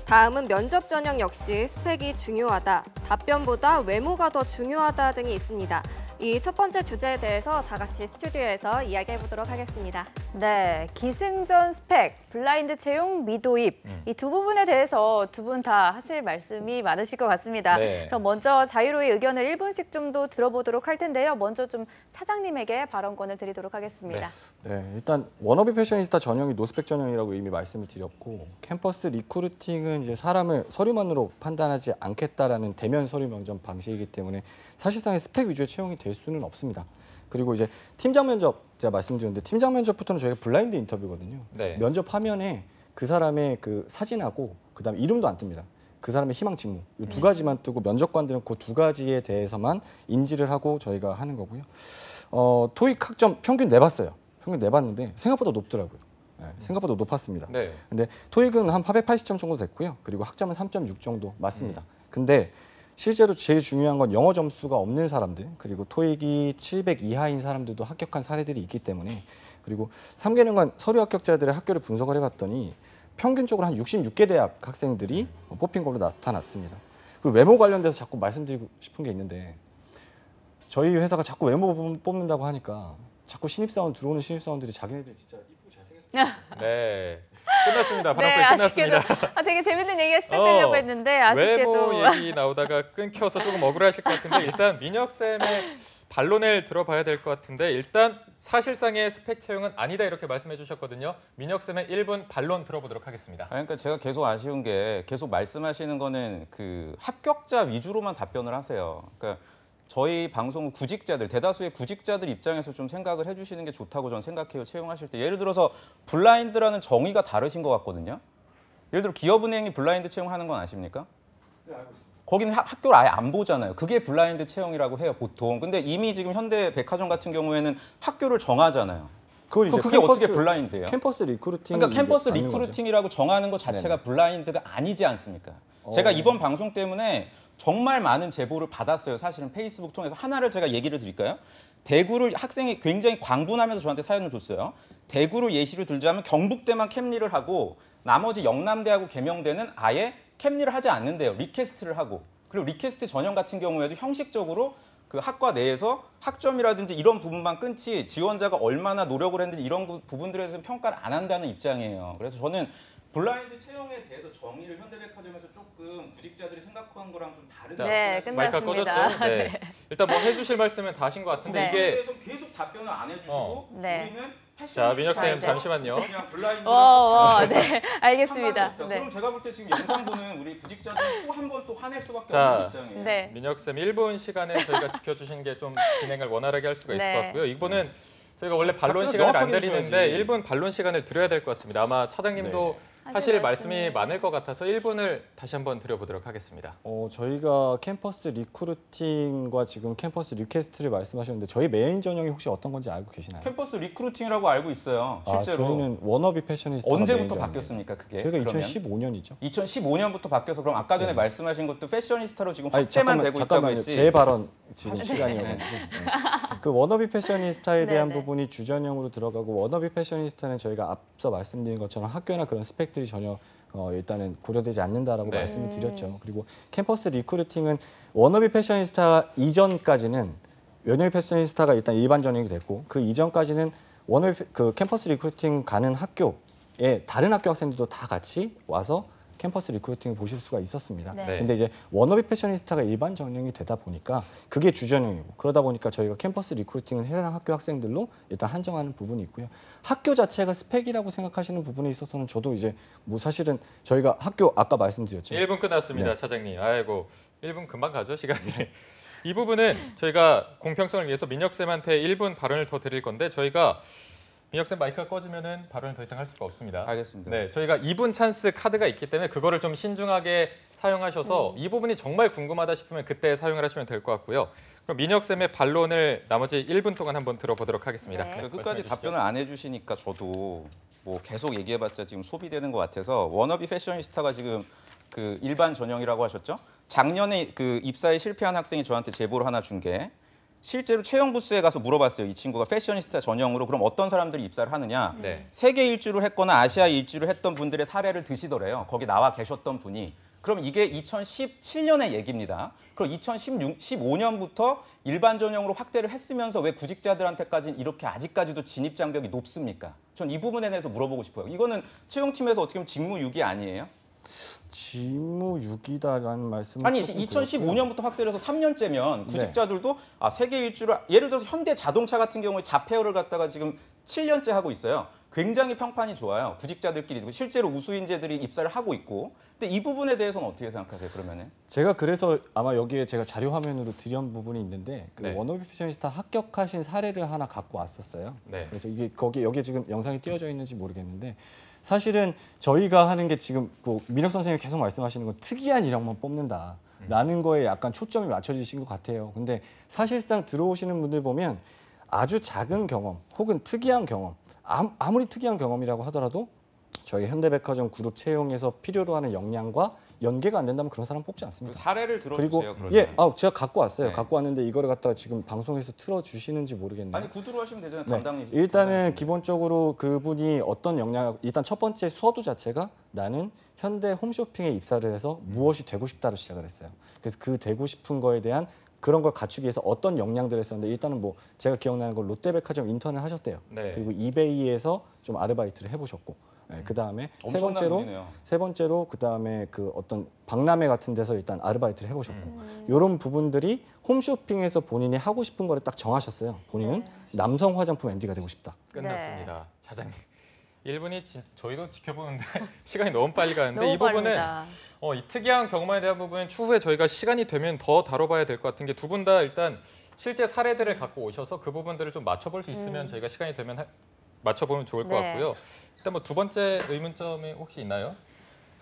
다음은 면접 전형 역시 스펙이 중요하다. 답변보다 외모가 더 중요하다 등이 있습니다. 이 첫 번째 주제에 대해서 다 같이 스튜디오에서 이야기해보도록 하겠습니다. 네, 기승전 스펙, 블라인드 채용, 미도입 이 두 부분에 대해서 두 분 다 하실 말씀이 많으실 것 같습니다. 네. 그럼 먼저 자유로이 의견을 1분씩 좀 더 들어보도록 할 텐데요. 먼저 좀 차장님에게 발언권을 드리도록 하겠습니다. 네, 일단 워너비 패셔니스타 전형이 노스펙 전형이라고 이미 말씀을 드렸고, 캠퍼스 리크루팅은 이제 사람을 서류만으로 판단하지 않겠다라는 대면 서류 면접 방식이기 때문에 사실상의 스펙 위주의 채용이 될 수는 없습니다. 그리고 이제 팀장 면접 제가 말씀드렸는데, 팀장 면접부터는 저희가 블라인드 인터뷰거든요. 네. 면접 화면에 그 사람의 그 사진하고 그다음 이름도 안 뜹니다. 그 사람의 희망 직무 이 두 가지만 뜨고 면접관들은 그 두 가지에 대해서만 인지를 하고 저희가 하는 거고요. 토익 학점 평균 내봤어요. 평균 내봤는데 생각보다 높더라고요. 네, 생각보다 높았습니다. 네. 근데 토익은 한 880점 정도 됐고요. 그리고 학점은 3.6 정도 맞습니다. 근데 실제로 제일 중요한 건 영어 점수가 없는 사람들 그리고 토익이 700 이하인 사람들도 합격한 사례들이 있기 때문에 그리고 3개년간 서류 합격자들의 학교를 분석을 해봤더니 평균적으로 한 66개 대학 학생들이 뽑힌 걸로 나타났습니다. 그리고 외모 관련돼서 자꾸 말씀드리고 싶은 게 있는데 저희 회사가 자꾸 외모 뽑는다고 하니까 자꾸 신입사원 들어오는 신입사원들이 자기네들 진짜 이쁘고 잘생겼어. 네. 끝났습니다. 네, 발언 끝났습니다. 아쉽게도 되게 재밌는 얘기가 시작되려고 했는데 아쉽게도 외모 얘기 나오다가 끊겨서 조금 억울하실 것 같은데 일단 민혁쌤의 반론을 들어봐야 될 것 같은데 일단 사실상의 스펙 채용은 아니다 이렇게 말씀해 주셨거든요. 민혁쌤의 1분 반론 들어보도록 하겠습니다. 그러니까 제가 계속 아쉬운 게 계속 말씀하시는 거는 그 합격자 위주로만 답변을 하세요. 그러니까 저희 방송 구직자들, 대다수의 구직자들 입장에서 좀 생각을 해주시는 게 좋다고 저는 생각해요. 채용하실 때. 예를 들어서 블라인드라는 정의가 다르신 것 같거든요. 예를 들어 기업은행이 블라인드 채용하는 건 아십니까? 네, 알고 있습니다. 거기는 학교를 아예 안 보잖아요. 그게 블라인드 채용이라고 해요, 보통. 근데 이미 지금 현대백화점 같은 경우에는 학교를 정하잖아요. 그걸 이제 그게 어떻게 블라인드예요? 캠퍼스 리크루팅. 그러니까 캠퍼스 리크루팅이라고 정하는 것 자체가 블라인드가 아니지 않습니까? 제가 이번 방송 때문에 정말 많은 제보를 받았어요. 사실은 페이스북 통해서. 하나를 제가 얘기를 드릴까요? 대구를 학생이 굉장히 광분하면서 저한테 사연을 줬어요. 대구를 예시로 들자면 경북대만 캠리를 하고 나머지 영남대하고 계명대는 아예 캠리를 하지 않는데요. 리퀘스트를 하고. 그리고 리퀘스트 전형 같은 경우에도 형식적으로 그 학과 내에서 학점이라든지 이런 부분만 끊지 지원자가 얼마나 노력을 했는지 이런 부분들에 대해서 평가를 안 한다는 입장이에요. 그래서 저는 블라인드 채용에 대해서 정의를 현대백화점에서 조금 구직자들이 생각한 거랑 좀 다르다. 네, 마이크가 끝났습니다. 꺼졌죠? 네. 일단 뭐 해주실 말씀은 다 하신 것 같은데 네. 이게 대해서 계속 답변을 안 해주시고 네. 우리는 패션 자 민혁 쌤 이제. 잠시만요. 그냥 블라인드 네, 알겠습니다. 네. 그럼 제가 볼 때 지금 영상 보는 우리 구직자들 또 한 번 또 화낼 수밖에 자, 없는 입장이에요. 네. 민혁 쌤 1분 시간에 저희가 지켜주신 게 좀 진행을 원활하게 할 수가 있을 네. 것 같고요. 이거는 저희가 원래 반론 답변을 시간을 안 명확하게 드리는데 해줘야지. 1분 반론 시간을 드려야 될 것 같습니다. 아마 차장님도 하실 말씀이 많을 것 같아서 1분을 다시 한번 드려보도록 하겠습니다. 저희가 캠퍼스 리크루팅과 지금 캠퍼스 리퀘스트를 말씀하셨는데 저희 메인 전형이 혹시 어떤 건지 알고 계시나요? 캠퍼스 리크루팅이라고 알고 있어요. 실제로. 저희는 워너비 패셔니스타. 언제부터 바뀌었습니까, 그게? 저희가 그러면? 2015년이죠. 2015년부터 바뀌어서 그럼 아까 전에 네. 말씀하신 것도 패셔니스타로 지금 아니, 확대만 되고 있다고 잠깐만요. 했지. 제 발언 지금 시간이어가지고 그 워너비 패셔니스타에 대한 네네. 부분이 주전형으로 들어가고 워너비 패셔니스타는 저희가 앞서 말씀드린 것처럼 학교나 그런 스펙들이 전혀 일단은 고려되지 않는다라고 네. 말씀을 드렸죠. 그리고 캠퍼스 리크루팅은 워너비 패셔니스타 이전까지는 워너비 패셔니스타가 일단 일반 전형이 됐고 그 이전까지는 그 캠퍼스 리크루팅 가는 학교에 다른 학교 학생들도 다 같이 와서 캠퍼스 리크루팅을 보실 수가 있었습니다. 네. 네. 근데 이제 워너비 패셔니스타가 일반 전형이 되다 보니까 그게 주전형이고 그러다 보니까 저희가 캠퍼스 리크루팅은 해당 학교 학생들로 일단 한정하는 부분이 있고요. 학교 자체가 스펙이라고 생각하시는 부분에 있어서는 저도 이제 뭐 사실은 저희가 학교 아까 말씀드렸죠. 1분 끝났습니다, 네. 차장님. 아이고 1분 금방 가죠, 시간이. 이 부분은 저희가 공평성을 위해서 민혁 쌤한테 1분 발언을 더 드릴 건데 저희가 민혁 쌤 마이크가 꺼지면은 발언을 더 이상 할 수가 없습니다. 알겠습니다. 네, 저희가 2분 찬스 카드가 있기 때문에 그거를 좀 신중하게 사용하셔서 이 부분이 정말 궁금하다 싶으면 그때 사용을 하시면 될 것 같고요. 그럼 민혁 쌤의 반론을 나머지 1분 동안 한번 들어보도록 하겠습니다. 네. 그러니까 말씀해 끝까지 주시죠. 답변을 안 해주시니까 저도 뭐 계속 얘기해봤자 지금 소비되는 것 같아서 워너비 패셔니스타가 지금 그 일반 전형이라고 하셨죠? 작년에 그 입사에 실패한 학생이 저한테 제보를 하나 준 게 실제로 채용 부스에 가서 물어봤어요. 이 친구가 패셔니스타 전형으로 그럼 어떤 사람들이 입사를 하느냐? 네. 세계 일주를 했거나 아시아 일주를 했던 분들의 사례를 드시더래요. 거기 나와 계셨던 분이. 그럼 이게 2017년의 얘기입니다. 그럼 2015년부터 일반 전형으로 확대를 했으면서 왜 구직자들한테까지는 이렇게 아직까지도 진입 장벽이 높습니까? 전 이 부분에 대해서 물어보고 싶어요. 이거는 채용팀에서 어떻게 보면 직무유기 아니에요? 직무유기다라는 말씀은 아니 조금 2015년부터 확대를 해서 3년째면 네. 구직자들도 세계 일주를 예를 들어서 현대 자동차 같은 경우에 자페어를 갖다가 지금 7년째 하고 있어요. 굉장히 평판이 좋아요. 구직자들끼리 실제로 우수인재들이 입사를 하고 있고. 근데 이 부분에 대해서는 어떻게 생각하세요? 그러면은 제가 그래서 아마 여기에 제가 자료 화면으로 드린 부분이 있는데 그 네. 워너비 패셔니스타 합격하신 사례를 하나 갖고 왔었어요. 네. 그래서 이게 여기 지금 영상이 띄어져 있는지 모르겠는데 사실은 저희가 하는 게 지금 뭐 민혁 선생님이 계속 말씀하시는 건 특이한 인력만 뽑는다라는 거에 약간 초점이 맞춰지신 것 같아요. 근데 사실상 들어오시는 분들 보면 아주 작은 경험 혹은 특이한 경험, 아무리 특이한 경험이라고 하더라도 저희 현대백화점 그룹 채용에서 필요로 하는 역량과 연계가 안 된다면 그런 사람 뽑지 않습니다. 사례를 그리고 들어주세요. 그러면. 예, 제가 갖고 왔어요. 네. 갖고 왔는데 이거를 갖다가 지금 방송에서 틀어주시는지 모르겠네요. 아니 구두로 하시면 되잖아요. 네. 담당이. 일단은 기본적으로 그분이 어떤 역량, 일단 첫 번째 수어도 자체가 나는 현대 홈쇼핑에 입사를 해서 무엇이 되고 싶다로 시작을 했어요. 그래서 그 되고 싶은 거에 대한 그런 걸 갖추기 위해서 어떤 역량들을 했었는데 일단은 뭐 제가 기억나는 건 롯데백화점 인턴을 하셨대요. 네. 그리고 이베이에서 좀 아르바이트를 해보셨고. 네, 그다음에 세 번째로 그다음에 그 어떤 박람회 같은 데서 일단 아르바이트를 해보셨고 이런 부분들이 홈쇼핑에서 본인이 하고 싶은 거를 딱 정하셨어요. 본인은 남성 화장품 MD가 되고 싶다. 끝났습니다. 차장님. 1분이 저희도 지켜보는데 시간이 너무 빨리 가는데 너무 이 부분은 빠릅니다. 이 특이한 경험에 대한 부분은 추후에 저희가 시간이 되면 더 다뤄봐야 될 것 같은 게 두 분 다 일단 실제 사례들을 갖고 오셔서 그 부분들을 좀 맞춰볼 수 있으면 저희가 시간이 되면 맞춰보면 좋을 것 네. 같고요. 일단 뭐 두 번째 의문점이 혹시 있나요?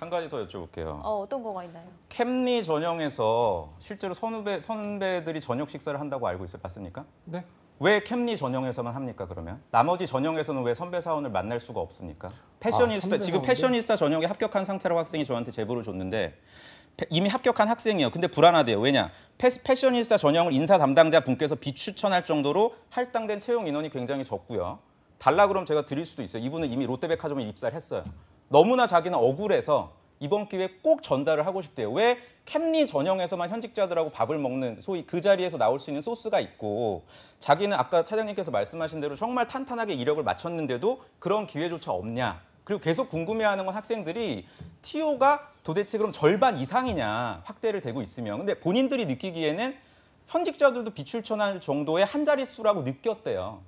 한 가지 더 여쭤볼게요. 어떤 거가 있나요? 캠리 전형에서 실제로 선배들이 저녁 식사를 한다고 알고 있어요. 봤습니까? 네. 왜 캠리 전형에서만 합니까? 그러면 나머지 전형에서는 왜 선배 사원을 만날 수가 없습니까? 패셔니스타 선배 지금 사원들? 패셔니스타 전형에 합격한 상태라고 학생이 저한테 제보를 줬는데 이미 합격한 학생이에요. 근데 불안하대요. 왜냐? 패셔니스타 전형을 인사 담당자 분께서 비추천할 정도로 할당된 채용 인원이 굉장히 적고요. 달라 그러면 제가 드릴 수도 있어요. 이분은 이미 롯데백화점에 입사를 했어요. 너무나 자기는 억울해서 이번 기회에 꼭 전달을 하고 싶대요. 왜 캠리 전형에서만 현직자들하고 밥을 먹는 소위 그 자리에서 나올 수 있는 소스가 있고 자기는 아까 차장님께서 말씀하신 대로 정말 탄탄하게 이력을 마쳤는데도 그런 기회조차 없냐. 그리고 계속 궁금해하는 건 학생들이 TO가 도대체 그럼 절반 이상이냐 확대를 되고 있으면 근데 본인들이 느끼기에는 현직자들도 비출천할 정도의 한 자릿수라고 느꼈대요.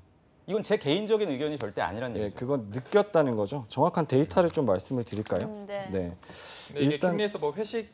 이건 제 개인적인 의견이 절대 아니라는 예, 얘기죠. 그건 느꼈다는 거죠. 정확한 데이터를 좀 말씀을 드릴까요? 네. 네. 근데 이게 일단- 캠리에서 뭐 회식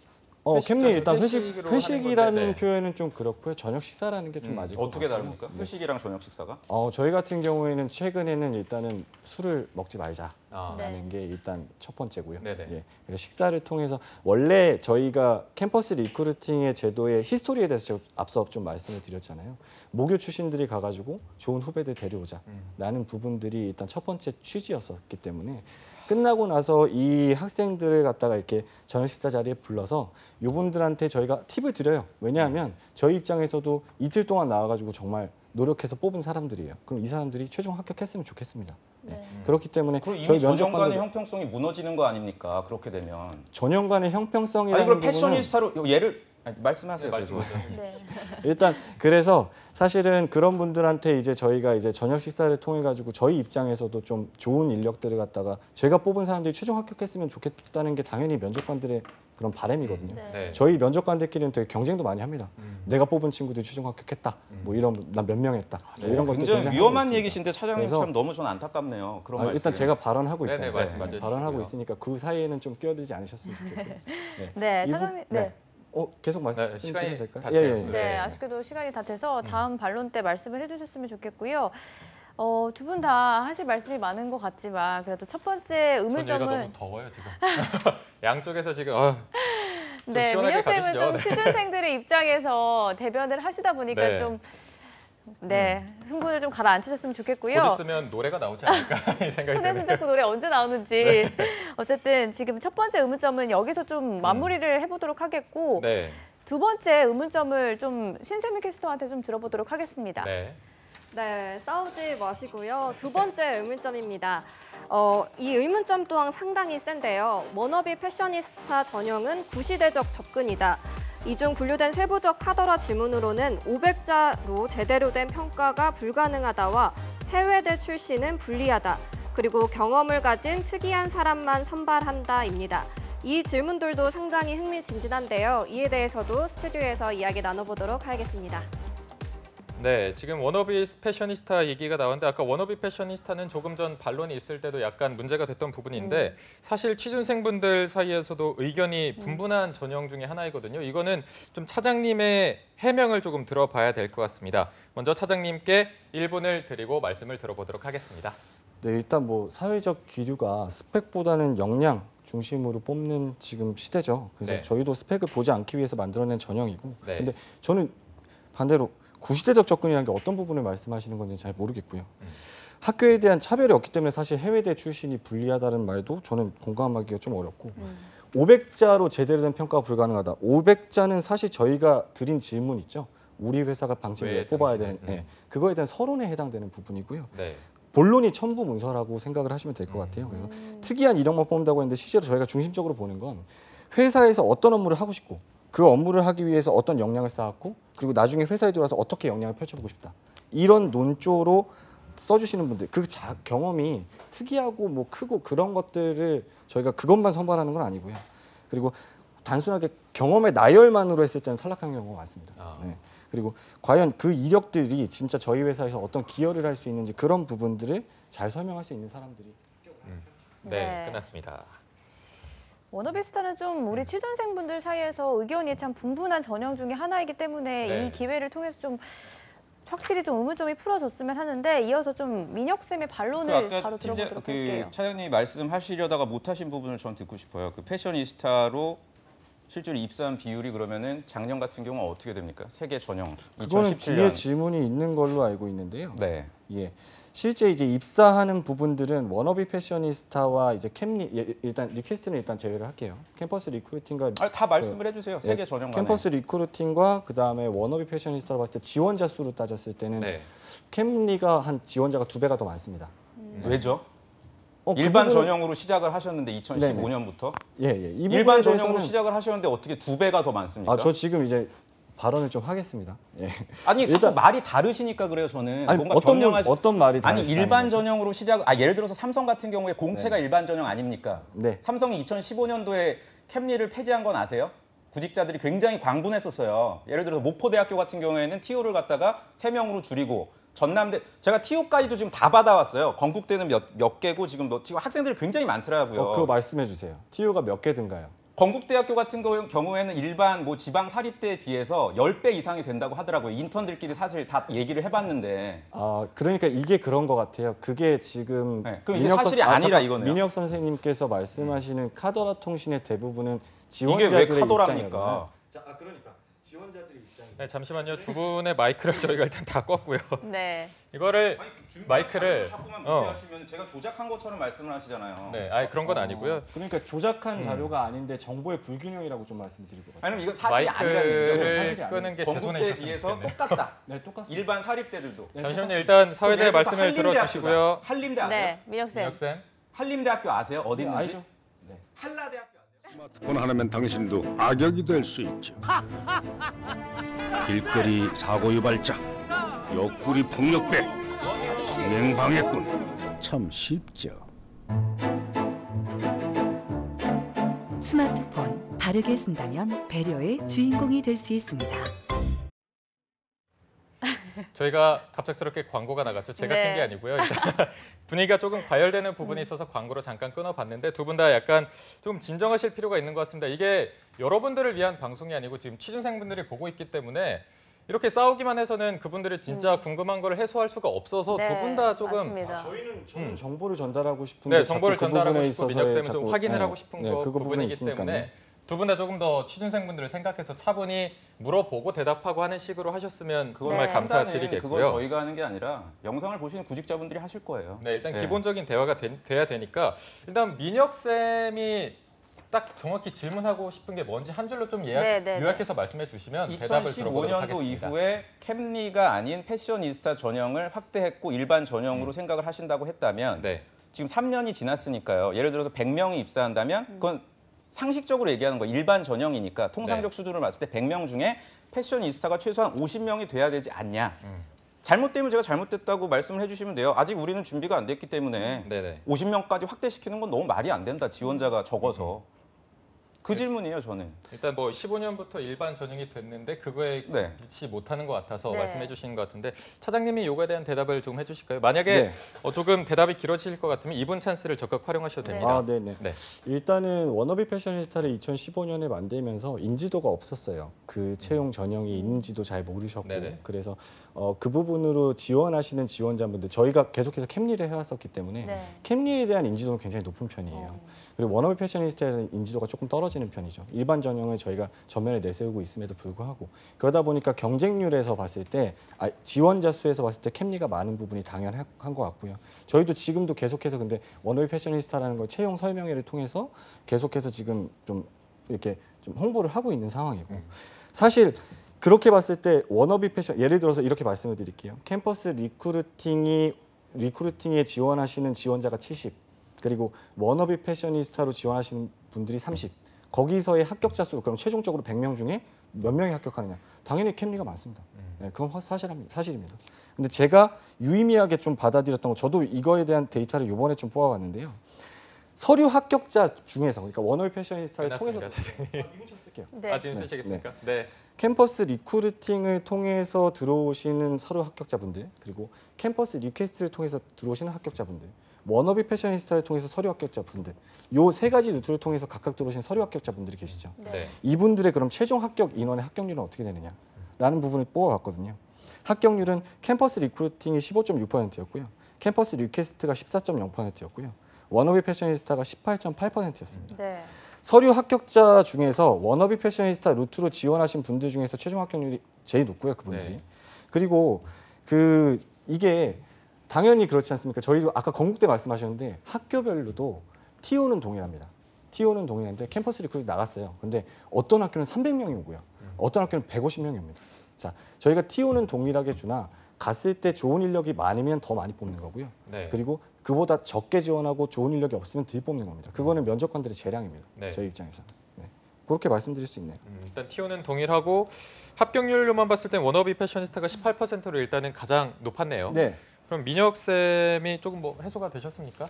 캠리 일단 회식으로 하는 회식이라는 건데, 네. 표현은 좀 그렇고요. 저녁 식사라는 게 좀 맞을 것 어떻게 같고요. 다릅니까? 네. 회식이랑 저녁 식사가? 저희 같은 경우에는 최근에는 일단은 술을 먹지 말자라는 아, 네. 게 일단 첫 번째고요. 네네. 예, 그래서 식사를 통해서 원래 저희가 캠퍼스 리크루팅의 제도의 히스토리에 대해서 제가 앞서 좀 말씀을 드렸잖아요. 모교 출신들이 가가지고 좋은 후배들 데려오자라는 부분들이 일단 첫 번째 취지였었기 때문에 끝나고 나서 이 학생들을 갖다가 이렇게 저녁 식사 자리에 불러서 이분들한테 저희가 팁을 드려요. 왜냐하면 저희 입장에서도 이틀 동안 나와가지고 정말 노력해서 뽑은 사람들이에요. 그럼 이 사람들이 최종 합격했으면 좋겠습니다. 네. 그렇기 때문에 그리고 이미 저희 전형간의 면접관들 형평성이 무너지는 거 아닙니까? 그렇게 되면. 전형간의 형평성이라는 아니 그럼 부분은 패셔니스타로 예를 말씀하세요. 네, 말씀하세요. 네. 일단 그래서 사실은 그런 분들한테 이제 저희가 이제 저녁 식사를 통해 가지고 저희 입장에서도 좀 좋은 인력들을 갖다가 제가 뽑은 사람들이 최종 합격했으면 좋겠다는 게 당연히 면접관들의 그런 바람이거든요. 네. 네. 저희 면접관들끼리는 되게 경쟁도 많이 합니다. 내가 뽑은 친구들이 최종 합격했다. 뭐 이런 난 몇 명 했다. 뭐 이런 것들 굉장히 굉장히 위험한 하고 있습니다. 얘기신데 차장님 그래서- 참 너무 저는 안타깝네요. 그런 말씀. 일단 제가 발언하고 네네, 있잖아요. 말씀 맞아주시고요. 발언하고 있으니까 그 사이에는 좀 끼어들지 않으셨으면 좋겠고요. 네, 이 부- 차장님. 네. 계속 시간이 말씀드리면 될까요? 다 예, 예, 돼요. 예. 네, 네. 아쉽게도 시간이 다 돼서 다음 반론 때 말씀을 해주셨으면 좋겠고요. 두 분 다 하실 말씀이 많은 것 같지만 그래도 첫 번째 저희가 의문점은 너무 더워요 지금. 양쪽에서 지금 좀 네, 시원하게 민혁 쌤은 가주시죠. 좀 네. 취준생들의 입장에서 대변을 하시다 보니까 네. 좀 흥분을 좀 가라앉히셨으면 좋겠고요. 곧 있으면 노래가 나오지 않을까 이 생각이 손에 드네요. 손잡고 노래 언제 나오는지 어쨌든 지금 첫 번째 의문점은 여기서 좀 마무리를 해보도록 하겠고 네. 두 번째 의문점을 좀 신세미 캐스터한테 좀 들어보도록 하겠습니다. 네. 네, 싸우지 마시고요. 두 번째 의문점입니다. 이 의문점 또한 상당히 센데요. 워너비 패셔니스타 전형은 구시대적 접근이다. 이 중 분류된 세부적 카더라 지문으로는 500자로 제대로 된 평가가 불가능하다와 해외대 출신은 불리하다. 그리고 경험을 가진 특이한 사람만 선발한다입니다. 이 질문들도 상당히 흥미진진한데요. 이에 대해서도 스튜디오에서 이야기 나눠보도록 하겠습니다. 네, 지금 워너비 패셔니스타 얘기가 나왔는데 아까 워너비 패셔니스타는 조금 전 반론이 있을 때도 약간 문제가 됐던 부분인데 사실 취준생분들 사이에서도 의견이 분분한 전형 중에 하나이거든요. 이거는 좀 차장님의 해명을 조금 들어봐야 될 것 같습니다. 먼저 차장님께 1분을 드리고 말씀을 들어보도록 하겠습니다. 네, 일단 뭐 사회적 기류가 스펙보다는 역량 중심으로 뽑는 지금 시대죠. 그래서 네. 저희도 스펙을 보지 않기 위해서 만들어낸 전형이고. 네. 근데 저는 반대로 구시대적 접근이라는 게 어떤 부분을 말씀하시는 건지 잘 모르겠고요. 학교에 대한 차별이 없기 때문에 사실 해외대 출신이 불리하다는 말도 저는 공감하기가 좀 어렵고 500자로 제대로 된 평가가 불가능하다. 500자는 사실 저희가 드린 질문 있죠. 우리 회사가 방침을 왜 왜 뽑아야 당신은? 되는 그거에 대한 서론에 해당되는 부분이고요. 네. 본론이 첨부 문서라고 생각을 하시면 될 것 같아요. 그래서 특이한 이력만 뽑는다고 했는데 실제로 저희가 중심적으로 보는 건 회사에서 어떤 업무를 하고 싶고 그 업무를 하기 위해서 어떤 역량을 쌓았고 그리고 나중에 회사에 들어와서 어떻게 역량을 펼쳐보고 싶다. 이런 논조로 써주시는 분들 그 경험이 특이하고 뭐 크고 그런 것들을 저희가 그것만 선발하는 건 아니고요. 그리고 단순하게 경험의 나열만으로 했을 때는 탈락한 경우가 많습니다. 네. 그리고 과연 그 이력들이 진짜 저희 회사에서 어떤 기여를 할 수 있는지 그런 부분들을 잘 설명할 수 있는 사람들이 네, 네. 끝났습니다. 워너비스타는 좀 우리 취준생분들 사이에서 의견이 참 분분한 전형 중에 하나이기 때문에 네. 이 기회를 통해서 좀 확실히 좀 의문점이 풀어졌으면 하는데 이어서 좀 민혁 쌤의 반론을 바로 들어보도록 할게요. 차장님 말씀하시려다가 못하신 부분을 전 듣고 싶어요. 그 패셔니스타로 실제로 입사한 비율이 그러면은 작년 같은 경우는 어떻게 됩니까? 세계 전형 그거는 2017년. 뒤에 질문이 있는 걸로 알고 있는데요. 네. 예. 실제 이제 입사하는 부분들은 워너비 패셔니스타와 이제 일단 리퀘스트는 일단 제외를 할게요. 캠퍼스 리크루팅과 다 말씀을 해주세요. 세계 전형 간에. 캠퍼스 리크루팅과 그다음에 워너비 패셔니스타로 봤을 때 지원자 수로 따졌을 때는 네. 캠리가 한 지원자가 2배가 더 많습니다. 왜죠? 그 일반 부분은- 전형으로 시작을 하셨는데 2015년부터 예, 예. 이 일반 부분에 전형으로 대해서는- 시작을 하셨는데 어떻게 2배가 더 많습니까? 저 지금 이제 발언을 좀 하겠습니다. 예. 아니 자꾸 일단- 말이 다르시니까 그래요. 저는 아니, 뭔가 어떤 변명하시... 어떤 말이 아니 다르시다는 일반 거죠? 전형으로 시작. 예를 들어서 삼성 같은 경우에 공채가 일반 전형 아닙니까? 네. 삼성이 2015년도에 캠리를 폐지한 건 아세요? 구직자들이 굉장히 광분했었어요. 예를 들어서 모포대학교 같은 경우에는 TO를 갖다가 3명으로 줄이고 전남대 제가 TO까지도 지금 다 받아왔어요. 건국대는 몇 개고 지금 학생들이 굉장히 많더라고요. 그거 말씀해 주세요. TU가 몇 개든가요? 건국대학교 같은 경우에는 일반 뭐 지방 사립대에 비해서 10배 이상이 된다고 하더라고요. 인턴들끼리 사실 다 얘기를 해봤는데. 그러니까 이게 그런 것 같아요. 그게 지금 네, 그럼 이게 사실이 아니라 이거네요. 민혁 선생님께서 말씀하시는 카더라 통신의 대부분은 이게 지원자들의 왜 카더라입니까? 입장이거든요. 그러니까 지원자들의 입장이 네, 잠시만요. 두 분의 마이크를 저희가 일단 다 껐고요. 네. 이거를 마이크를 자꾸만 무시하시면 제가 조작한 것처럼 말씀을 하시잖아요. 네, 그런 건 아니고요. 그러니까 조작한 자료가 아닌데 정보의 불균형이라고 좀 말씀드릴 것 같아요. 아니면 이건 사실이 아니라는 마이크를 얘기죠. 사실이 끄는 게 제 손에 건국대에 있었으면 비해서 좋겠네요. 똑같다. 네, 똑같습니다. 일반 사립대들도. 네, 잠시만요. 똑같습니다. 일단 사회자의 예를 들어서 말씀을 들어주시고요. 한림대 아세요? 네, 민혁 쌤. 민혁 쌤. 한림대학교 아세요? 어디 네, 있는지? 알죠. 네. 한라대학교 아세요? 스마트폰 하나면 당신도 악역이 될 수 있죠. 길거리 사고 유발자, 옆구리 폭력배, 성행방해꾼. 참 쉽죠. 스마트폰 바르게 쓴다면 배려의 주인공이 될 수 있습니다. 저희가 갑작스럽게 광고가 나갔죠. 제가 네. 튼 게 아니고요. 일단 분위기가 조금 과열되는 부분이 있어서 광고로 잠깐 끊어봤는데 두 분 다 약간 좀 진정하실 필요가 있는 것 같습니다. 이게 여러분들을 위한 방송이 아니고 지금 취준생분들이 보고 있기 때문에 이렇게 싸우기만 해서는 그분들이 진짜 궁금한 거를 해소할 수가 없어서 네, 두 분 다 조금 맞습니다. 저는 정보를 전달하고 싶은데 네, 정보를 자꾸 그 전달하고 부분에 싶고 있어서의 민혁 쌤은 좀 자꾸, 확인을 하고 싶은 네, 거 그 부분이 부분이기 있으니까요. 때문에 두 분 다 조금 더 취준생분들을 생각해서 차분히 물어보고 대답하고 하는 식으로 하셨으면 정말 네. 그건 감사드리겠고요. 저희가 하는 게 아니라 영상을 보시는 구직자분들이 하실 거예요. 네, 일단 네. 기본적인 대화가 돼야 되니까 일단 민혁 쌤이 딱 정확히 질문하고 싶은 게 뭔지 한 줄로 좀 요약해서 말씀해 주시면 대답을 들어보도록 2015년도 하겠습니다. 이후에 캠리가 아닌 패셔니스타 전형을 확대했고 일반 전형으로 생각을 하신다고 했다면 네. 지금 3년이 지났으니까요. 예를 들어서 100명이 입사한다면 그건 상식적으로 얘기하는 거예요. 일반 전형이니까 통상적 네. 수준을 봤을 때 100명 중에 패셔니스타가 최소한 50명이 돼야 되지 않냐. 잘못되면 제가 잘못됐다고 말씀을 해주시면 돼요. 아직 우리는 준비가 안 됐기 때문에 네네. 50명까지 확대시키는 건 너무 말이 안 된다. 지원자가 적어서. 그 질문이에요, 저는. 일단 뭐 15년부터 일반 전형이 됐는데 그거에 네. 미치지 못하는 것 같아서 네. 말씀해 주시는 것 같은데 차장님이 요거에 대한 대답을 좀 해주실까요? 만약에 네. 조금 대답이 길어질 것 같으면 이분 찬스를 적극 활용하셔도 됩니다. 아, 네네. 네. 일단은 워너비 패셔니스타를 2015년에 만들면서 인지도가 없었어요. 그 채용 전형이 있는지도 잘 모르셨고 네네. 그래서 그 부분으로 지원하시는 지원자분들 저희가 계속해서 캠리를 해왔었기 때문에 네. 캠리에 대한 인지도는 굉장히 높은 편이에요. 그리고 워너비 패셔니스타에 대한 인지도가 조금 떨어지는 편이죠. 일반 전형을 저희가 전면에 내세우고 있음에도 불구하고 그러다 보니까 경쟁률에서 봤을 때 지원자 수에서 봤을 때 캠리가 많은 부분이 당연한 것 같고요. 저희도 지금도 계속해서 근데 워너비 패셔니스타라는 걸 채용 설명회를 통해서 계속해서 지금 좀 이렇게 좀 홍보를 하고 있는 상황이고 사실 그렇게 봤을 때 워너비 패션 예를 들어서 이렇게 말씀을 드릴게요. 캠퍼스 리크루팅에 지원하시는 지원자가 70 그리고 워너비 패셔니스타로 지원하시는 분들이 30 거기서의 합격자 수로 그럼 최종적으로 100명 중에 몇 명이 합격하느냐 당연히 캠리가 많습니다. 네, 그건 사실입니다. 근데 제가 유의미하게 좀 받아들였던 거 저도 이거에 대한 데이터를 이번에 좀 뽑아봤는데요. 서류 합격자 중에서 그러니까 워너비 패셔니스타를 통해서 끝났습니다, 차장님. 이분 좀 쓸게요. 네. 지금 쓰시겠습니까? 네. 캠퍼스 리크루팅을 통해서 들어오시는 서류 합격자분들 그리고 캠퍼스 리퀘스트를 통해서 들어오시는 합격자분들 워너비 패셔니스타를 통해서 서류 합격자분들 요 세 가지 루트를 통해서 각각 들어오신 서류 합격자분들이 계시죠. 네. 이분들의 그럼 최종 합격 인원의 합격률은 어떻게 되느냐라는 부분을 뽑아봤거든요. 합격률은 캠퍼스 리크루팅이 15.6%였고요. 캠퍼스 리퀘스트가 14.0%였고요. 워너비 패셔니스타가 18.8%였습니다. 네. 서류 합격자 중에서 워너비 패셔니스타 루트로 지원하신 분들 중에서 최종 합격률이 제일 높고요, 그분들이. 네. 그리고 이게 당연히 그렇지 않습니까? 저희도 아까 건국대 말씀하셨는데 학교별로도 TO는 동일합니다. TO는 동일한데 캠퍼스 리크루팅 나갔어요. 근데 어떤 학교는 300명이 오고요. 어떤 학교는 150명이 옵니다. 자, 저희가 TO는 동일하게 주나 갔을 때 좋은 인력이 많으면 더 많이 뽑는 거고요. 네. 그리고 그보다 적게 지원하고 좋은 인력이 없으면 덜 뽑는 겁니다. 그거는 면접관들의 재량입니다. 네. 저희 입장에서는. 네. 그렇게 말씀드릴 수 있네요. 일단 TO는 동일하고 합격률로만 봤을 땐 워너비 패셔니스타가 18%로 일단은 가장 높았네요. 네. 그럼 민혁 쌤이 조금 뭐 해소가 되셨습니까?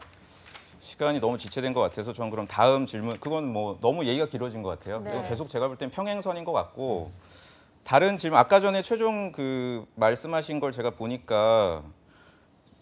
시간이 너무 지체된 것 같아서 저는 그럼 다음 질문 그건 뭐 너무 얘기가 길어진 것 같아요. 네. 이건 계속 제가 볼 땐 평행선인 것 같고 다른 질문 아까 전에 최종 그 말씀하신 걸 제가 보니까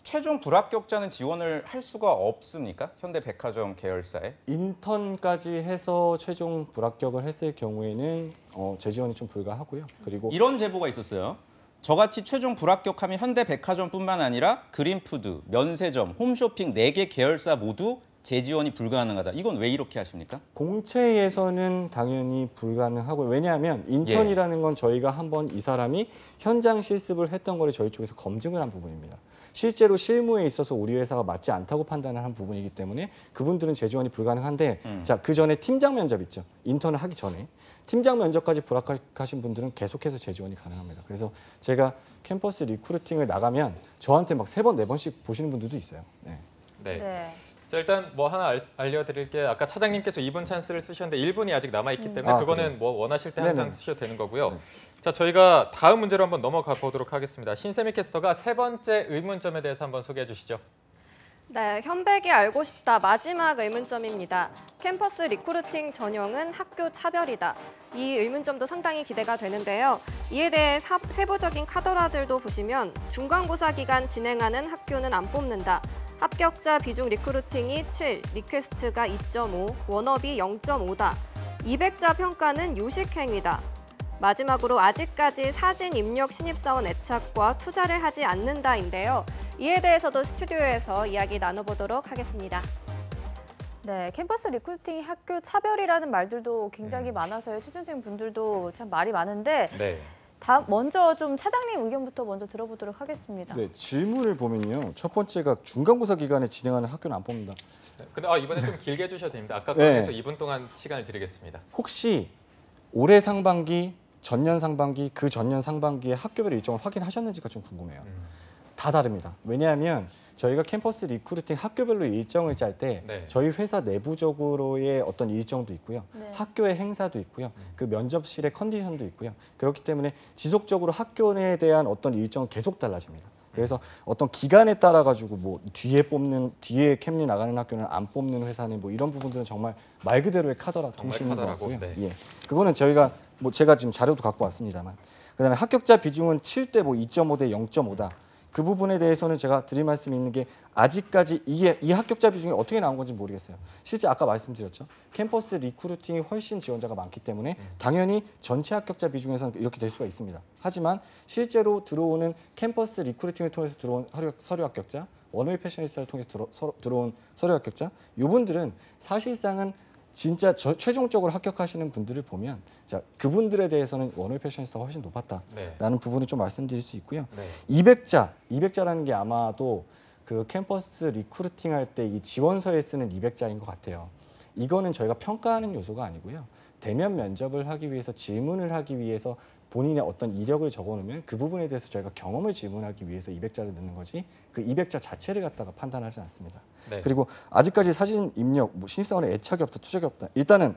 최종 불합격자는 지원을 할 수가 없습니까? 현대백화점 계열사에? 인턴까지 해서 최종 불합격을 했을 경우에는 재지원이 좀 불가하고요. 그리고 이런 제보가 있었어요. 저같이 최종 불합격하면 현대백화점뿐만 아니라 그린푸드, 면세점, 홈쇼핑 4개 계열사 모두 재지원이 불가능하다. 이건 왜 이렇게 하십니까? 공채에서는 당연히 불가능하고요. 왜냐하면 인턴이라는 건 저희가 한번 이 사람이 현장 실습을 했던 거를 저희 쪽에서 검증을 한 부분입니다. 실제로 실무에 있어서 우리 회사가 맞지 않다고 판단을 한 부분이기 때문에 그분들은 재지원이 불가능한데 자, 그 전에 팀장 면접 있죠. 인턴을 하기 전에 팀장 면접까지 불합격하신 분들은 계속해서 재지원이 가능합니다. 그래서 제가 캠퍼스 리크루팅을 나가면 저한테 막 3번, 4번씩 보시는 분들도 있어요. 네. 네. 네. 자, 일단 뭐 하나 알려드릴게. 아까 차장님께서 2분 찬스를 쓰셨는데 1분이 아직 남아있기 때문에 아, 그거는 그래요? 뭐 원하실 때 항상 네네. 쓰셔도 되는 거고요. 자, 저희가 다음 문제로 한번 넘어가 보도록 하겠습니다. 신세미 캐스터가 3번째 의문점에 대해서 한번 소개해 주시죠. 네, 현백이 알고 싶다 마지막 의문점입니다. 캠퍼스 리크루팅 전형은 학교 차별이다. 이 의문점도 상당히 기대가 되는데요. 이에 대해 세부적인 카더라들도 보시면 중간고사 기간 진행하는 학교는 안 뽑는다. 합격자 비중 리크루팅이 7, 리퀘스트가 2.5, 워너비 0.5다. 200자 평가는 요식행위다. 마지막으로 아직까지 사진 입력 신입사원 애착과 투자를 하지 않는다인데요. 이에 대해서도 스튜디오에서 이야기 나눠보도록 하겠습니다. 네, 캠퍼스 리크루팅이 학교 차별이라는 말들도 굉장히 많아서요. 취준생 분들도 참 말이 많은데 네. 먼저 좀 차장님 의견부터 먼저 들어보도록 하겠습니다. 네, 질문을 보면요. 첫 번째가 중간고사 기간에 진행하는 학교는 안 뽑는다. 근데 이번에 좀 길게 해주셔도 됩니다. 아까 네. 거기서 2분 동안 시간을 드리겠습니다. 혹시 올해 상반기, 전년 상반기, 그 전년 상반기에 학교별 일정을 확인하셨는지가 좀 궁금해요. 다 다릅니다. 왜냐하면 저희가 캠퍼스 리크루팅 학교별로 일정을 짤 때 네. 저희 회사 내부적으로의 어떤 일정도 있고요. 네. 학교의 행사도 있고요. 그 면접실의 컨디션도 있고요. 그렇기 때문에 지속적으로 학교에 대한 어떤 일정은 계속 달라집니다. 그래서 어떤 기간에 따라 가지고 뭐 뒤에 캠리 나가는 학교는 안 뽑는 회사는 뭐 이런 부분들은 정말 말 그대로의 카더라 통신인 것 카더라고? 같고요. 네. 예, 그거는 저희가 뭐 제가 지금 자료도 갖고 왔습니다만, 그다음에 합격자 비중은 7대 뭐 2.5대 0.5다. 그 부분에 대해서는 제가 드릴 말씀이 있는 게 아직까지 이 합격자 비중이 어떻게 나온 건지 모르겠어요. 실제 아까 말씀드렸죠. 캠퍼스 리크루팅이 훨씬 지원자가 많기 때문에 당연히 전체 합격자 비중에서는 이렇게 될 수가 있습니다. 하지만 실제로 들어오는 캠퍼스 리크루팅을 통해서 들어온 서류 합격자, 원어휘 패셔니스타를 통해서 들어온 서류 합격자, 이분들은 사실상은 진짜 최종적으로 합격하시는 분들을 보면 자, 그분들에 대해서는 원어휘 패셔니스타가 훨씬 높았다라는 부분을 좀 말씀드릴 수 있고요. 네. 200자라는 게 아마도 그 캠퍼스 리크루팅 할 때 이 지원서에 쓰는 200자인 것 같아요. 이거는 저희가 평가하는 요소가 아니고요. 대면 면접을 하기 위해서 질문을 하기 위해서 본인의 어떤 이력을 적어놓으면 그 부분에 대해서 저희가 경험을 질문하기 위해서 200자를 넣는 거지 그 200자 자체를 갖다가 판단하지 않습니다. 네. 그리고 아직까지 사진 입력, 뭐 신입사원에 애착이 없다, 투자가 없다. 일단은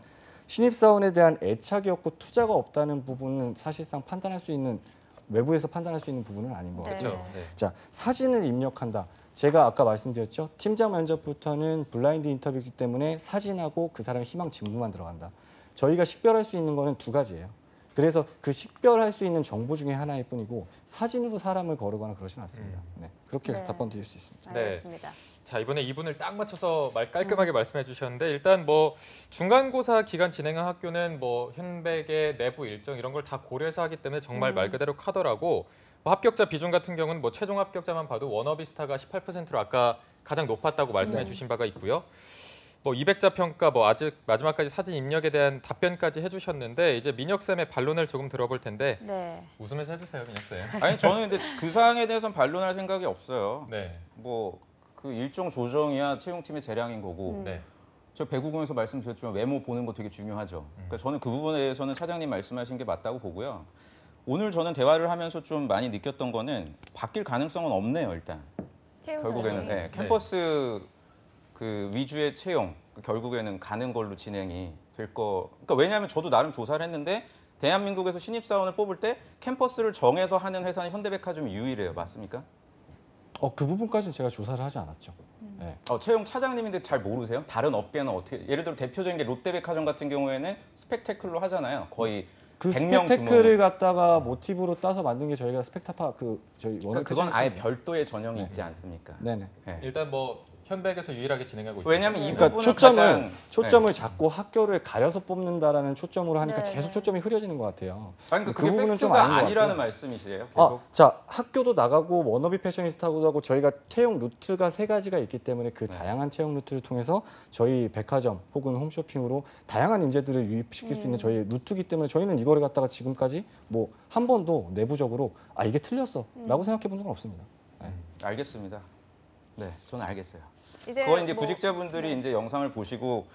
신입사원에 대한 애착이 없고 투자가 없다는 부분은 사실상 판단할 수 있는 외부에서 판단할 수 있는 부분은 아닌 것 같아요. 그렇죠. 네. 자, 사진을 입력한다. 제가 아까 말씀드렸죠. 팀장 면접부터는 블라인드 인터뷰이기 때문에 사진하고 그 사람의 희망 진부만 들어간다. 저희가 식별할 수 있는 거는 두 가지예요. 그래서 그 식별할 수 있는 정보 중에 하나일 뿐이고 사진으로 사람을 거르거나 그러진 않습니다. 네, 그렇게 네. 답변 드릴 수 있습니다. 네. 알겠습니다. 자, 이번에 이분을 딱 맞춰서 깔끔하게 말씀해 주셨는데 일단 뭐 중간고사 기간 진행한 학교는 뭐 현백의 내부 일정 이런 걸 다 고려해서 하기 때문에 정말 말 그대로 카더라고 뭐 합격자 비중 같은 경우는 뭐 최종 합격자만 봐도 워너비스타가 18%로 아까 가장 높았다고 말씀해 주신 바가 있고요. 뭐 200자 평가 뭐 아직 마지막까지 사진 입력에 대한 답변까지 해주셨는데 이제 민혁 쌤의 반론을 조금 들어볼 텐데 네. 웃으면서 해주세요, 민혁 쌤. 아니 저는 근데 그 사항에 대해서는 반론할 생각이 없어요. 네, 뭐 그 일정 조정이야 채용팀의 재량인 거고 네, 저 배구공에서 말씀드렸지만 외모 보는 거 되게 중요하죠. 그러니까 저는 그 부분에 대해서는 차장님 말씀하신 게 맞다고 보고요. 오늘 저는 대화를 하면서 좀 많이 느꼈던 거는 바뀔 가능성은 없네요. 일단 결국에는 네, 캠퍼스 그 위주의 채용 결국에는 가는 걸로 진행이 될 거. 그러니까 왜냐하면 저도 나름 조사를 했는데 대한민국에서 신입사원을 뽑을 때 캠퍼스를 정해서 하는 회사는 현대백화점이 유일해요. 맞습니까? 그 부분까지는 제가 조사를 하지 않았죠. 네. 채용 차장님인데 잘 모르세요? 다른 업계는 어떻게? 예를 들어 대표적인 게 롯데백화점 같은 경우에는 스펙테클로 하잖아요. 거의 그 100명 스펙테클을 갖다가 모티브로 따서 만든 게 저희가 스펙타파 저희 그러니까 그건 아예 별도의 전형이 있지 않습니까? 네네. 네. 일단 뭐 현백에서 유일하게 진행하고 있습니다. 왜냐하면 이 그러니까 부분은 초점을 잡고 학교를 가려서 뽑는다라는 초점으로 하니까 네. 계속 초점이 흐려지는 것 같아요. 아니, 그 그게 부분은 좀 팩트가 아닌 것 아니라는 같고요. 말씀이시래요. 계속. 자, 학교도 나가고 워너비 패셔니스타도 하고 저희가 채용 루트가 세 가지가 있기 때문에 그 다양한 채용 루트를 통해서 저희 백화점 혹은 홈쇼핑으로 다양한 인재들을 유입시킬 수 있는 저희 루트이기 때문에 저희는 이거를 갖다가 지금까지 뭐 한 번도 내부적으로 이게 틀렸어라고 생각해 본 적은 없습니다. 네. 알겠습니다. 네, 저는 알겠어요. 이제 그건 이제 뭐- 구직자분들이 이제 영상을 보시고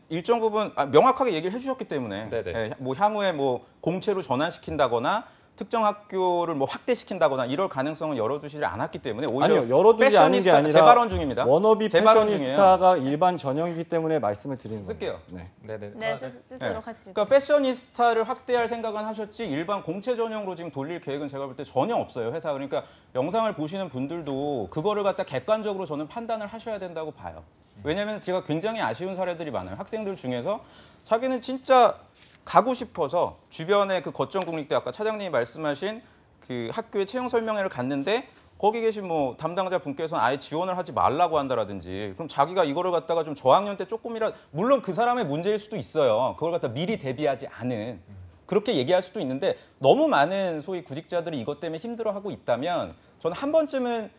일정 부분 명확하게 얘기를 해주셨기 때문에 네네. 뭐 향후에 뭐 공채로 전환시킨다거나 특정 학교를 뭐 확대시킨다거나 이럴 가능성은 열어두시지 않았기 때문에 오히려 아니요, 열어두지 않은 게 아니라 제 발언 중입니다. 워너비 제 발언 패셔니스타가 일반 전형이기 때문에 말씀을 드리는 거예요. 쓸게요. 네. 네네. 네, 아, 네. 쓰도록 하시죠. 그러니까 패셔니스타를 확대할 생각은 하셨지 일반 공채 전형으로 지금 돌릴 계획은 제가 볼 때 전혀 없어요. 회사 그러니까 영상을 보시는 분들도 그거를 갖다 객관적으로 저는 판단을 하셔야 된다고 봐요. 왜냐하면 제가 굉장히 아쉬운 사례들이 많아요. 학생들 중에서 자기는 진짜 가고 싶어서 주변에 그 거점국립대 아까 차장님이 말씀하신 그 학교의 채용 설명회를 갔는데 거기 계신 뭐 담당자 분께서는 아예 지원을 하지 말라고 한다라든지 그럼 자기가 이거를 갖다가 좀 저학년 때 조금이라 물론 그 사람의 문제일 수도 있어요. 그걸 갖다 미리 대비하지 않은 그렇게 얘기할 수도 있는데 너무 많은 소위 구직자들이 이것 때문에 힘들어하고 있다면 저는 한 번쯤은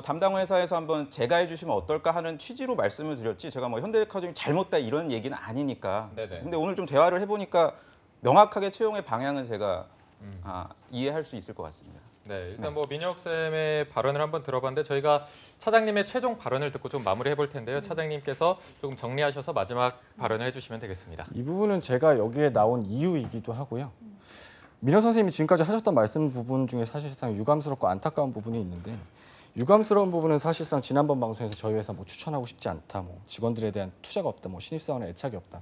담당 회사에서 한번 제가 해주시면 어떨까 하는 취지로 말씀을 드렸지 제가 뭐 현대백화점이 잘못다 이런 얘기는 아니니까. 네네. 근데 오늘 좀 대화를 해보니까 명확하게 채용의 방향은 제가 이해할 수 있을 것 같습니다. 네, 일단 뭐 민혁 쌤의 발언을 한번 들어봤는데 저희가 차장님의 최종 발언을 듣고 좀 마무리해 볼 텐데요. 차장님께서 조금 정리하셔서 마지막 발언을 해주시면 되겠습니다. 이 부분은 제가 여기에 나온 이유이기도 하고요. 민혁 선생님이 지금까지 하셨던 말씀 부분 중에 사실상 유감스럽고 안타까운 부분이 있는데 유감스러운 부분은 사실상 지난번 방송에서 저희 회사 뭐 추천하고 싶지 않다, 뭐 직원들에 대한 투자가 없다, 뭐 신입사원에 애착이 없다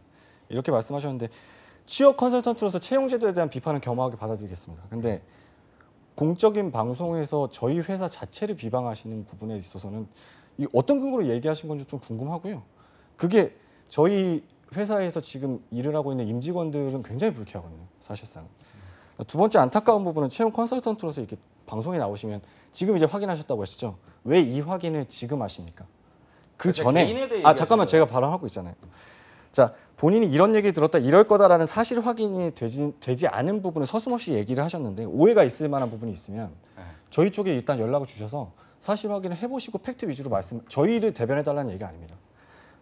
이렇게 말씀하셨는데 취업 컨설턴트로서 채용제도에 대한 비판은 겸허하게 받아들이겠습니다. 근데 공적인 방송에서 저희 회사 자체를 비방하시는 부분에 있어서는 이 어떤 근거로 얘기하신 건지 좀 궁금하고요. 그게 저희 회사에서 지금 일을 하고 있는 임직원들은 굉장히 불쾌하거든요, 사실상. 두 번째 안타까운 부분은 채용 컨설턴트로서 이렇게 방송에 나오시면 지금 이제 확인하셨다고 하시죠. 왜 이 확인을 지금 하십니까? 그 전에 개인에 대해 잠깐만 얘기하시는 제가 발언하고 있잖아요. 자, 본인이 이런 얘기 들었다 이럴 거다라는 사실 확인이 되지 않은 부분을 서슴없이 얘기를 하셨는데 오해가 있을 만한 부분이 있으면 네. 저희 쪽에 일단 연락을 주셔서 사실 확인을 해보시고 팩트 위주로 저희를 대변해 달라는 얘기가 아닙니다.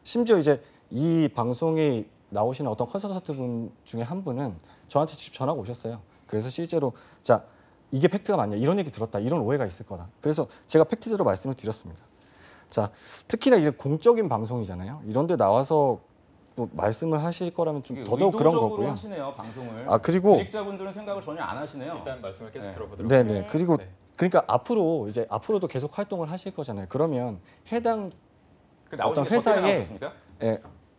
심지어 이제 이 방송에 나오시는 어떤 컨설턴트 분 중에 한 분은 저한테 직접 전화가 오셨어요. 그래서 실제로 자, 이게 팩트가 맞냐, 이런 얘기 들었다, 이런 오해가 있을 거다. 그래서 제가 팩트대로 말씀을 드렸습니다. 자, 특히나 이게 공적인 방송이잖아요. 이런 데 나와서 또 말씀을 하실 거라면 좀 더더욱 그런 의도적으로 거고요. 하시네요, 방송을. 아, 그리고 구직자분들은 생각을 전혀 안 하시네요. 일단 말씀을 계속 들어보도록 네네. 하겠습니다. 그리고 네. 그러니까 앞으로도 계속 활동을 하실 거잖아요. 그러면 해당 나오신 어떤 게 저 때문에 회사에 나오셨습니까?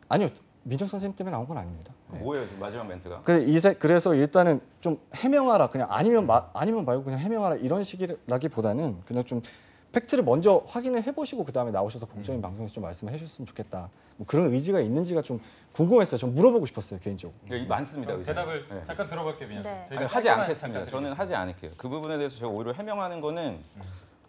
아니요, 민정 선생님 때문에 나온 건 아닙니다. 네. 뭐예요, 지금 마지막 멘트가? 그래서 일단은 좀 해명하라, 그냥 아니면 말고 그냥 해명하라 이런 식이라기보다는 그냥 좀 팩트를 먼저 확인을 해보시고 그 다음에 나오셔서 공적인 방송에서 좀 말씀을 해주셨으면 좋겠다. 뭐 그런 의지가 있는지가 좀 궁금했어요. 좀 물어보고 싶었어요, 개인적으로. 네, 많습니다. 그럼 대답을 네. 잠깐 들어볼게요, 민영. 네. 저희가 하지 짧게만 않겠습니다. 잠깐 저는 드리겠습니다. 하지 않을게요. 그 부분에 대해서 제가 오히려 해명하는 거는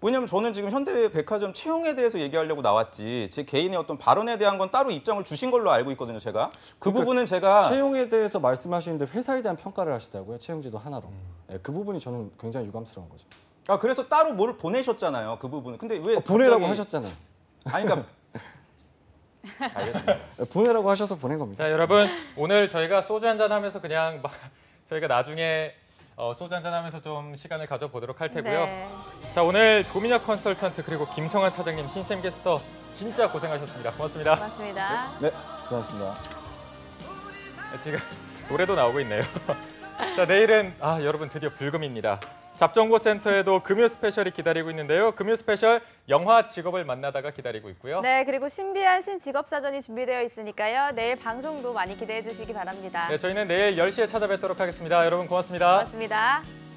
왜냐하면 저는 지금 현대백화점 채용에 대해서 얘기하려고 나왔지 제 개인의 어떤 발언에 대한 건 따로 입장을 주신 걸로 알고 있거든요. 제가 그 부분은 제가 채용에 대해서 말씀하시는데 회사에 대한 평가를 하시더라고요. 채용제도 하나로. 네, 그 부분이 저는 굉장히 유감스러운 거죠. 그래서 따로 뭘 보내셨잖아요. 그 부분은. 근데 왜 보내라고 갑자기- 하셨잖아요. 아니 그러니까 알겠습니다. 보내라고 하셔서 보낸 겁니다. 자, 여러분 오늘 저희가 소주 한잔 하면서 그냥 막 저희가 나중에 소주 한잔 하면서 좀 시간을 가져보도록 할 테고요. 네. 자, 오늘 조민혁 컨설턴트 그리고 김성환 차장님, 신샘 게스터 진짜 고생하셨습니다. 고맙습니다. 고맙습니다. 네, 고맙습니다. 지금 노래도 나오고 있네요. 자, 내일은 여러분 드디어 불금입니다. 잡정보센터에도 금요 스페셜이 기다리고 있는데요. 금요 스페셜 영화 직업을 만나다가 기다리고 있고요. 네, 그리고 신비한 신직업 사전이 준비되어 있으니까요. 내일 방송도 많이 기대해 주시기 바랍니다. 네, 저희는 내일 10시에 찾아뵙도록 하겠습니다. 여러분 고맙습니다. 고맙습니다.